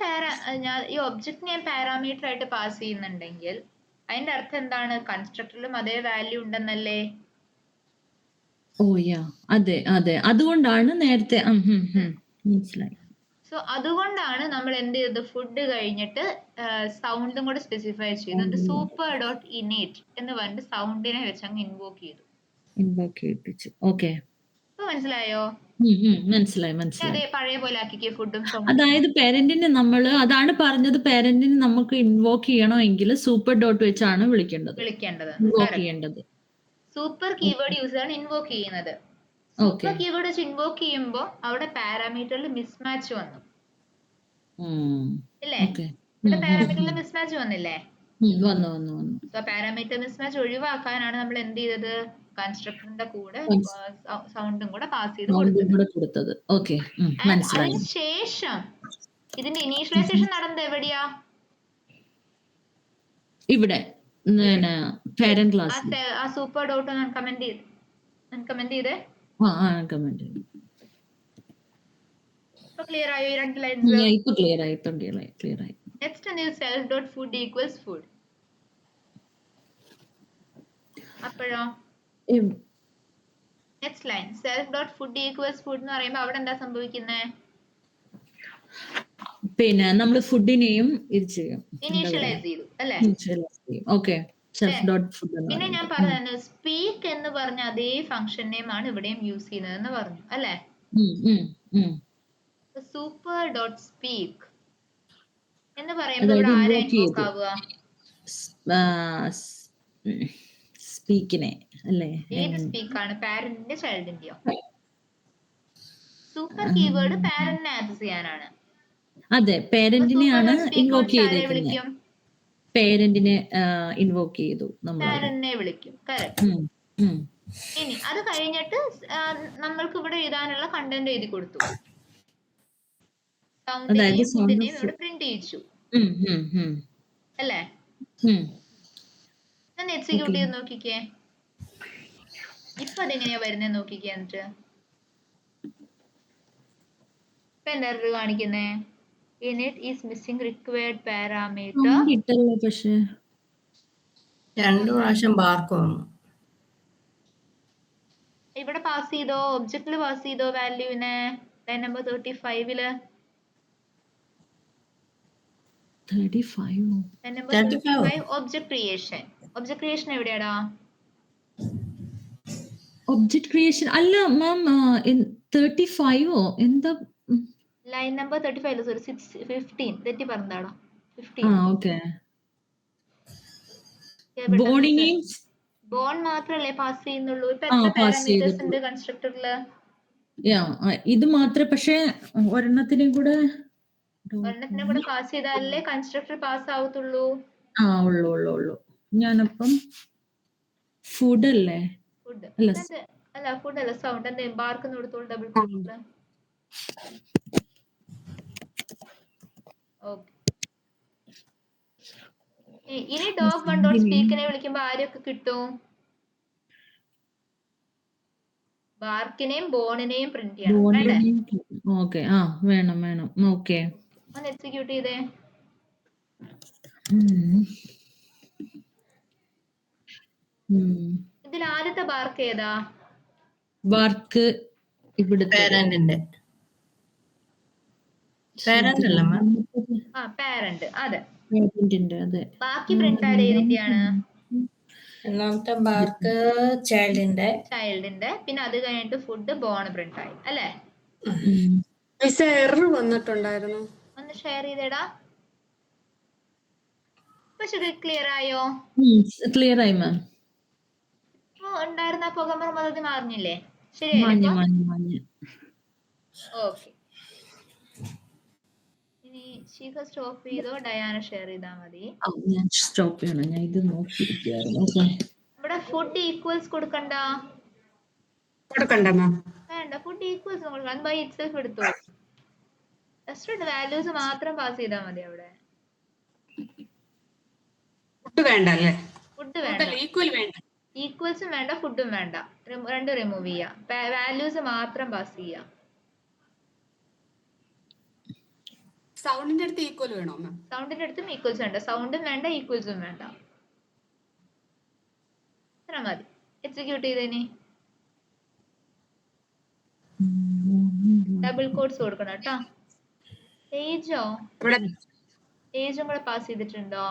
A: ഞാൻ ഈ ഒബ്ജക്റ്റ് ഞാൻ പാരാമീറ്റർ ആയിട്ട് പാസ് ചെയ്യുന്നുണ്ടെങ്കിൽ അതിന്റെ അർത്ഥം എന്താണ്? കൺസ്ട്രക്ടറിലും അതേ വാല്യൂ ഉണ്ടെന്നല്ലേ?
E: ഓ യാ, അതെ അതെ, അതുകൊണ്ടാണ് നേരത്തെ മനസ്സിലായി.
A: സോ അതുകൊണ്ടാണ് നമ്മൾ എന്ത് ചെയ്തത്? ഫുഡ് കഴിഞ്ഞിട്ട് സൗണ്ടും കൂടെ സ്പെസിഫൈ ചെയ്തു. സൂപ്പർ ഡോട്ട് ഇനേറ്റ് എന്ന് പറഞ്ഞിട്ട് സൗണ്ടിനെ വെച്ച് അങ്ങ് ഇൻവോക്ക് ചെയ്തു.
E: ഓക്കെ,
A: മനസ്സിലായോ?
E: മനസ്സിലായി.
A: അതെ, പഴയ പോലെ ആക്കിക്കേ ഫുഡും സൗണ്ടും.
E: അതായത് പേരന്റിനെ അതാണ് പറഞ്ഞത്, പേരന്റിനെ നമുക്ക് ഇൻവോക്ക് ചെയ്യണമെങ്കിൽ സൂപ്പർ ഡോട്ട് വെച്ചാണ് വിളിക്കേണ്ടത്. ഇൻവോക്ക് ചെയ്യേണ്ടത്.
A: സൂപ്പർ കീവേഡ് യൂസ് ആണ് ഇൻവോക്ക് ചെയ്യുന്നത്. സൂപ്പർ കീവേഡ് വെച്ച് ഇൻവോക്ക് ചെയ്യുമ്പോൾ അവിടെ പാരാമീറ്ററിൽ മിസ്മാച്ച് വന്നു ഇല്ലേ? ഇവിടെ പാരാമീറ്ററിൽ മിസ്മാച്ച് വന്നില്ലേ?
E: വന്നു.
A: സോ പാരാമീറ്റർ മിസ്മാച്ച് ഒഴിവാക്കാനാണ് നമ്മൾ എന്ത് ചെയ്തത്? കൺസ്ട്രക്ടറിന്റെ കൂടെ സൗണ്ടും കൂടെ പാസ് ചെയ്ത്
E: കൊടുത്തത്. ഓക്കെ, മനസ്സിലായി.
A: അതിനുശേഷം ഇതിന്റെ ഇനീഷ്യലൈസേഷൻ നടന്നത് എവിടെയാ? ഇവിടെ
E: പാരന്റ് ക്ലാസ്.
A: ആ സൂപ്പർ ഡോട്ട് കമന്റ് ചെയ്തേ. ഇപ്പൊ ക്ലിയർ ആയോ ഈ രണ്ട് ലൈൻസ്?
E: ഇപ്പൊ ക്ലിയർ ആയി.
A: നെക്സ്റ്റ് എന്ത്? Self dot food equals food. അപ്പോഴോ next line self dot food equals food എന്ന് പറയുമ്പോൾ അവിടെ എന്താ സംഭവിക്കുന്നത്?
E: പിന്നെ നമ്മൾ ഫുഡിനെയും ഇത് ചെയ്യും,
A: ഇനീഷ്യലൈസ് ചെയ്തു അല്ലേ?
E: ഓക്കെ. Self dot food.
A: പിന്നെ ഞാൻ പറഞ്ഞു സ്പീക്ക് എന്ന് പറഞ്ഞ അതേ ഫംഗ്ഷൻ നെയിം ആണ് ഇവിടെയും യൂസ് ചെയ്യുന്നത് എന്ന് പറഞ്ഞു അല്ലേ? സൂപ്പർ ഡോട്ട് സ്പീക്ക് എന്ന് പറയുമ്പോൾ ഇവിടെ ആരാ ഇൻവോക്ക് ആവുക?
E: സ്പീക്കിനെ അല്ലേ?
A: ഏത് സ്പീക്കാണ്? പാരന്റിന്റെ ചൈൽഡിന്റെയോ? സൂപ്പർ കീവേഡ് പാരന്റിനെ ആക്സസ് ചെയ്യാനാണ്.
E: അതെ, പേരന്റിനെയാണ് ഇൻവോക്ക് ചെയ്തേക്കുന്നത്. പേരന്റിനെ ഇൻവോക്ക് ചെയ്തു,
A: പാരന്റിനെ വിളിക്കും. കറക്റ്റ്. ഇനി അത് കഴിഞ്ഞിട്ട് നമ്മൾക്ക് ഇവിടെ എഴുതാനുള്ള കണ്ടന്റ് എഴുതി കൊടുത്തു. സൗണ്ടിനെയും ഇവിടെ പ്രിന്റ് ചെയ്യിച്ചു അല്ലേ? ഞാൻ എക്സിക്യൂട്ട് ചെയ്ത് നോക്കിക്കേ. ഇപ്പൊ അതെങ്ങനെയാ വരുന്നത് നോക്കിക്കേ. എന്നിട്ട് ഇപ്പൊ എന്താ കാണിക്കുന്നേ? init is missing required parameter.
C: പക്ഷേ 2 പ്രാവശ്യം ബാർക്ക് വന്നു.
A: ഇവിടെ പാസ് ചെയ്തോ? ഒബ്ജക്റ്റിൽ പാസ് ചെയ്തോ വാല്യൂവിനെ? Line number 35 object creation. Object creation എവിടെയാടാ?
E: ഒബ്ജക്ട് ക്രിയേഷൻ അല്ല മാം, 35 എന്താ?
A: ലൈൻ നമ്പർ 35 സോറി 15 തെറ്റി പറഞ്ഞതാടാ. 15.
E: ഓക്കേ.
A: ബോൺ മാത്രല്ലേ പാസ് ചെയ്യുന്നുള്ളൂ. ഇപ്പൊ എത്ര പാരാമീറ്റേഴ്സ് ഉണ്ട് കൺസ്ട്രക്ടറില്?
E: ഇത് മാത്രമേ പക്ഷെ ഒരെണ്ണത്തിനും കൂടെ
A: ഒരെണ്ണത്തിനെ കൂടെ പാസ് ചെയ്താലേ കൺസ്ട്രക്ടർ പാസ് ആവത്തുള്ളൂ.
E: ഉള്ളു. ഞാനപ്പം ഫുഡ് അല്ലേ?
A: ഫുഡ്
E: അല്ല
A: അല്ല ഫുഡ് അല്ല സൗണ്ട്. എന്താ ബാർക്ക് കൊടുത്തോളൂ ഡബിൾ കോട്ട്സ്. ഓക്കെ. ഇനി ഡോഗ് വൺ ഡോട്ട് സ്പീക്കിനെ വിളിക്കുമ്പോ ആരെയൊക്കെ കിട്ടും? ബാർക്കിനെയും ബോണിനെയും പ്രിന്റ് ചെയ്യണം. വേണ്ടേ?
E: ഓക്കെ വേണം. ഓക്കെ,
A: ഒന്ന് എക്സിക്യൂട്ട് ചെയ്തേ. ഇതിൽ ആദ്യത്തെ ബാർക്ക് ഏതാ?
E: ബാർക്ക് ഇവിടുത്തെ
C: പാരന്റ് അല്ല
A: പാരന്റ്. അതെ.
E: അതെ.
A: ബാക്കി പ്രിന്റ് ആര് ഏതിന്റെയാണ്?
C: രണ്ടാമത്തെ ബാർക്ക് ചൈൽഡിന്റെ.
A: പിന്നെ അത് കഴിഞ്ഞിട്ട് ഫുഡ് ബോൺ പ്രിന്റ് ആയി അല്ലേ?
D: മിസ് എറർ വന്നിട്ടുണ്ടായിരുന്നു.
A: ഒന്ന് ഷെയർ ചെയ്തേടാ. പക്ഷെ ക്ലിയർ ആയോ?
E: ക്ലിയർ ആയി മാം.
A: ഉണ്ടായിരുന്ന പുകമറ പദ്ധതി മാറിഞ്ഞില്ലേ? ശരിയായി. ഓക്കെ. ഇനി ശീഘ സ്റ്റോപ്പ് ചെയ്തോ, ഡയാന ഷെയർ ചെയ്താൽ മതി.
E: ഞാൻ സ്റ്റോപ്പ് ചെയ്യണം, ഞാൻ ഇത് നോക്കിയിരിക്കുകയായിരുന്നു.
A: ഇവിടെ ഫുഡ് ഈക്വൽസ് കൊടുക്കണ്ട
D: മാം.
A: വേണ്ട, ഫുഡ് ഈക്വൽസ് കൊടുക്കണം. ബൈ ഇറ്റ് സെൽഫ് എടുത്തോളൂ. ജസ്റ്റ് വാല്യൂസ് മാത്രം പാസ് ചെയ്താൽ മതി. അവിടെ
D: ഫുഡ് വേണ്ട അല്ലേ?
A: ഫുഡ് വേണ്ട, ഈക്വൽസും വേണ്ട, ഫുഡും വേണ്ട. രണ്ടും റിമൂവ് ചെയ്യാം. വാല്യൂസ് മാത്രം പാസ് ചെയ്യാം.
D: സൗണ്ടിന്റെ അടുത്ത് ഈക്വൽ വേണോ മാം?
A: സൗണ്ടിന്റെ അടുത്തും ഈക്വൽസ് വേണ്ട. സൗണ്ടും വേണ്ട, ഈക്വൽസും വേണ്ട. ഇത്ര മതി. എക്സിക്യൂട്ട് ചെയ്തേനി. ഡബിൾ കോഡ്സ് കൊടുക്കണം കേട്ടോ. ഏജും കൂടെ പാസ് ചെയ്തിട്ടുണ്ടോ?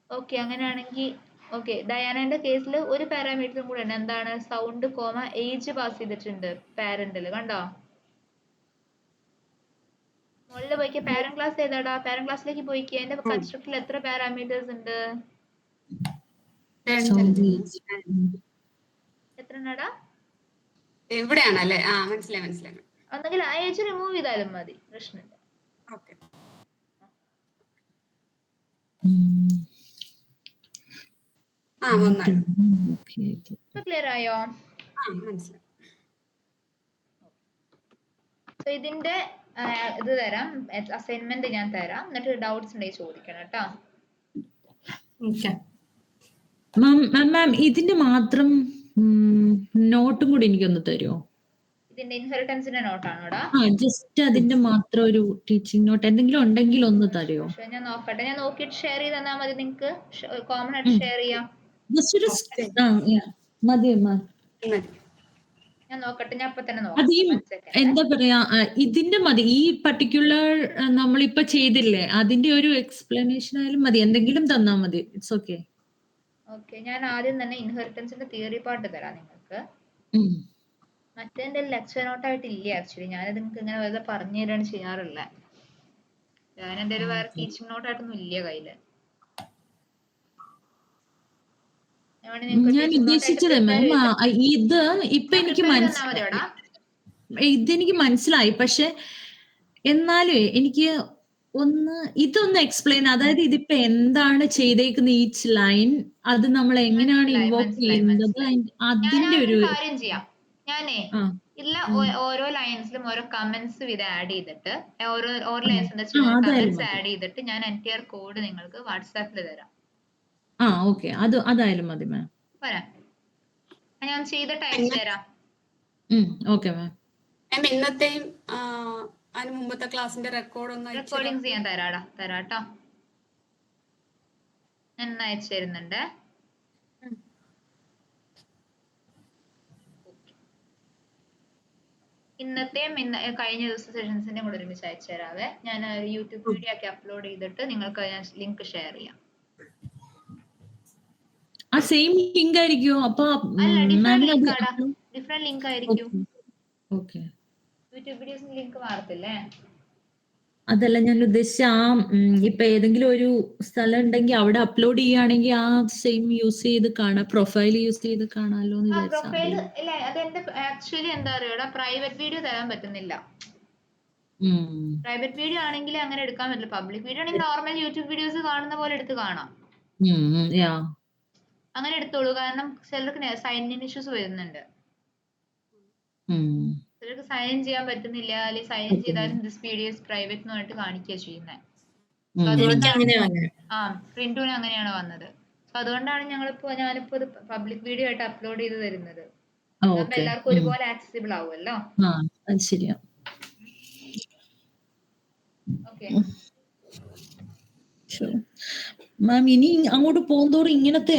A: ഓക്കെ, അങ്ങനെയാണെങ്കിൽ ഓക്കെ. ഡയാനയുടെ കേസിൽ ഒരു പാരാമീറ്ററും കൂടെ ഉണ്ട്. എന്താണ്? സൗണ്ട് കോമ ഏജ് പാസ് ചെയ്തിട്ടുണ്ട് പാരന്റിൽ. കണ്ടോ? മുകളിൽ പോയിക്ക്. പാരന്റ് ക്ലാസ് ഏതാടാ? പാരന്റ് ക്ലാസ്സിലേക്ക് പോയിക്ക്. അതിന്റെ കൺസ്ട്രക്ടറിൽ എത്ര പാരാമീറ്റേഴ്സ് ഉണ്ട്? എത്ര എണ്ണടാ?
D: എവിടെയാണല്ലേ? മനസ്സിലായി.
A: ഒന്നെങ്കിൽ ആ ഏജ് റിമൂവ് ചെയ്താലും മതി, പ്രശ്നമില്ല.
D: ഓക്കെ.
A: ക്ലിയർ ആയോ?
D: മനസ്സിലായി.
A: സോ ഇതിന്റെ ഇത് തരാം, അസൈൻമെന്റ് ഞാൻ തരാം. എന്നിട്ട് ഡൗട്ട്സ് ഉണ്ടെങ്കിൽ ചോദിക്കണം കേട്ടോ.
E: മാം ഇതിന്റെ മാത്രം നോട്ടും കൂടി എനിക്കൊന്ന് തരുമോ?
A: ഇതിന്റെ ഇൻഹെറിറ്റൻസിന്റെ നോട്ടാണോടാ?
E: ജസ്റ്റ് അതിന്റെ മാത്രം ഒരു ടീച്ചിങ് നോട്ട് എന്തെങ്കിലും ഉണ്ടെങ്കിൽ ഒന്ന് തരുമോ?
A: ഞാൻ നോക്കട്ടെ. ഞാൻ നോക്കിയിട്ട് ഷെയർ ചെയ്ത് തന്നാൽ മതി. നിങ്ങക്ക് കോമൺ ആയിട്ട് ഷെയർ ചെയ്യാം.
E: മതി മാം.
A: ഞാൻ നോക്കട്ടെ. ഞാൻ അപ്പൊ തന്നെ
E: അത്
A: നോക്കാം.
E: എന്താ പറയാ, ഇതിന്റെ മതി. ഈ പർട്ടിക്കുലർ നമ്മളിപ്പോ ചെയ്തില്ലേ, അതിന്റെ ഒരു എക്സ്പ്ലനേഷൻ ആയാലും മതി. എന്തെങ്കിലും തന്നാ മതി. It's okay.
A: ഓക്കെ, ഞാൻ ആദ്യം തന്നെ ഇൻഹെറിറ്റൻസിന്റെ തിയറി പാർട്ട് തരാം നിങ്ങൾക്ക്. മറ്റേ ലെക്ചർ നോട്ടായിട്ട് ഇല്ല ആക്ച്വലി. ഞാനത് നിങ്ങൾക്ക് ഇങ്ങനെ വെറുതെ പറഞ്ഞു തരാണ് ചെയ്യാറുള്ളത്. ഞാൻ എൻ്റെ ഒരു വേറെ ടീച്ചിങ് നോട്ടായിട്ടൊന്നും ഇല്ല കയ്യില്.
E: ഞാൻ ഉദ്ദേശിച്ചത് മാം, ഇത് ഇപ്പൊ എനിക്ക് ഇതെനിക്ക് മനസ്സിലായി. പക്ഷെ എന്നാലും എനിക്ക് ഇതൊന്ന് എക്സ്പ്ലെയിൻ. അതായത് ഇതിപ്പോ എന്താണ് ചെയ്തേക്കുന്ന ഈച്ച് ലൈൻ, അത് നമ്മൾ എങ്ങനെയാണ് ഇൻവോക്ക് ചെയ്യുന്നത്, അതിന്റെ ഒരു
A: കാര്യം ചെയ്യാം. ഞാനേ ഇതിലെ ഓരോ ലൈൻസിലും ഓരോ കമന്റ്സ് ആഡ് ചെയ്തിട്ട്, ഓരോ ലൈൻസിന്റെ കമന്റ്സ് ആഡ് ചെയ്തിട്ട് ഞാൻ എൻറ്റയർ കോഡ് നിങ്ങൾക്ക് വാട്സാപ്പിൽ തരാം.
E: ഓക്കെ, അതായാലും മതി മാം.
A: ഞാൻ ചെയ്ത ടൈപ്പ് തരാം.
E: Okay ma'am.
D: ഇന്നത്തെയും അതിന് മുമ്പത്തെ ക്ലാസ്സിന്റെ
A: റെക്കോർഡിങ്സ് ചെയ്യാൻ തരാട്ടോ. ഞാൻ അയച്ചു തരുന്നുണ്ട്. ഇന്നത്തെയും കഴിഞ്ഞ ദിവസത്തെ സെഷൻസിന്റെ കൂടെ ഒരുമിച്ച് അയച്ചു തരാവേ. ഞാൻ യൂട്യൂബ് വീഡിയോ ഒക്കെ അപ്ലോഡ് ചെയ്തിട്ട് നിങ്ങൾക്ക് ഞാൻ ലിങ്ക് ഷെയർ ചെയ്യാം.
E: സെയിം ലിങ്ക് ആയിരിക്കും? അപ്പൊ
A: ഡിഫറെന്റ് ലിങ്ക് ആയിരിക്കും.
E: ഓക്കെ.
A: യൂട്യൂബ് വീഡിയോസിന്റെ ലിങ്ക് മാറത്തില്ലേ?
E: അതല്ല ഞാൻ ഉദ്ദേശിച്ച ഇപ്പൊ ഏതെങ്കിലും ഒരു സ്ഥലം ഉണ്ടെങ്കിൽ അവിടെ അപ്ലോഡ് ചെയ്യുകയാണെങ്കിൽ ആ സെയിം യൂസ് ചെയ്ത് കാണാം, പ്രൊഫൈൽ യൂസ് ചെയ്ത് കാണാമല്ലോ എന്ന് വിചാരിച്ചാ.
A: പ്രൊഫൈൽ ഇല്ല, അതെന്റെ ആക്ച്വലി എന്താ പറയുക, പ്രൈവറ്റ് വീഡിയോ തരാൻ പറ്റുന്നില്ല. പ്രൈവറ്റ് വീഡിയോ ആണെങ്കിൽ അങ്ങനെ എടുക്കാൻ പറ്റില്ല. പബ്ലിക് വീഡിയോ ആണെങ്കിൽ നോർമൽ യൂട്യൂബ് വീഡിയോസ് കാണുന്ന പോലെ എടുത്ത് കാണാം. അങ്ങനെ എടുത്തോളൂ. കാരണം ചിലർക്ക് സൈൻ ഇൻ ഇഷ്യൂസ് വരുന്നുണ്ട്. ചിലർക്ക് സൈൻ ഇൻ ചെയ്യാൻ പറ്റുന്നില്ല, അല്ലെങ്കിൽ സൈൻ ഇൻ ചെയ്താലും ദിസ് വീഡിയോ ഇസ് പ്രൈവറ്റ് എന്ന് പറഞ്ഞിട്ട് കാണിക്കുക ചെയ്യുന്നത്. പ്രിന്റൂന് അങ്ങനെയാണ് വന്നത്. സോ അതുകൊണ്ടാണ് ഞാനിപ്പോ ഇത് പബ്ലിക് വീഡിയോ ആയിട്ട് അപ്ലോഡ് ചെയ്ത് തരുന്നത്. എല്ലാവർക്കും ഒരുപോലെ ആക്സസിബിൾ ആവുമല്ലോ.
E: ശരിയാ.
A: ഓക്കെ
E: മാം, ഇനി അങ്ങോട്ട് പോകുന്തോറും ഇങ്ങനത്തെ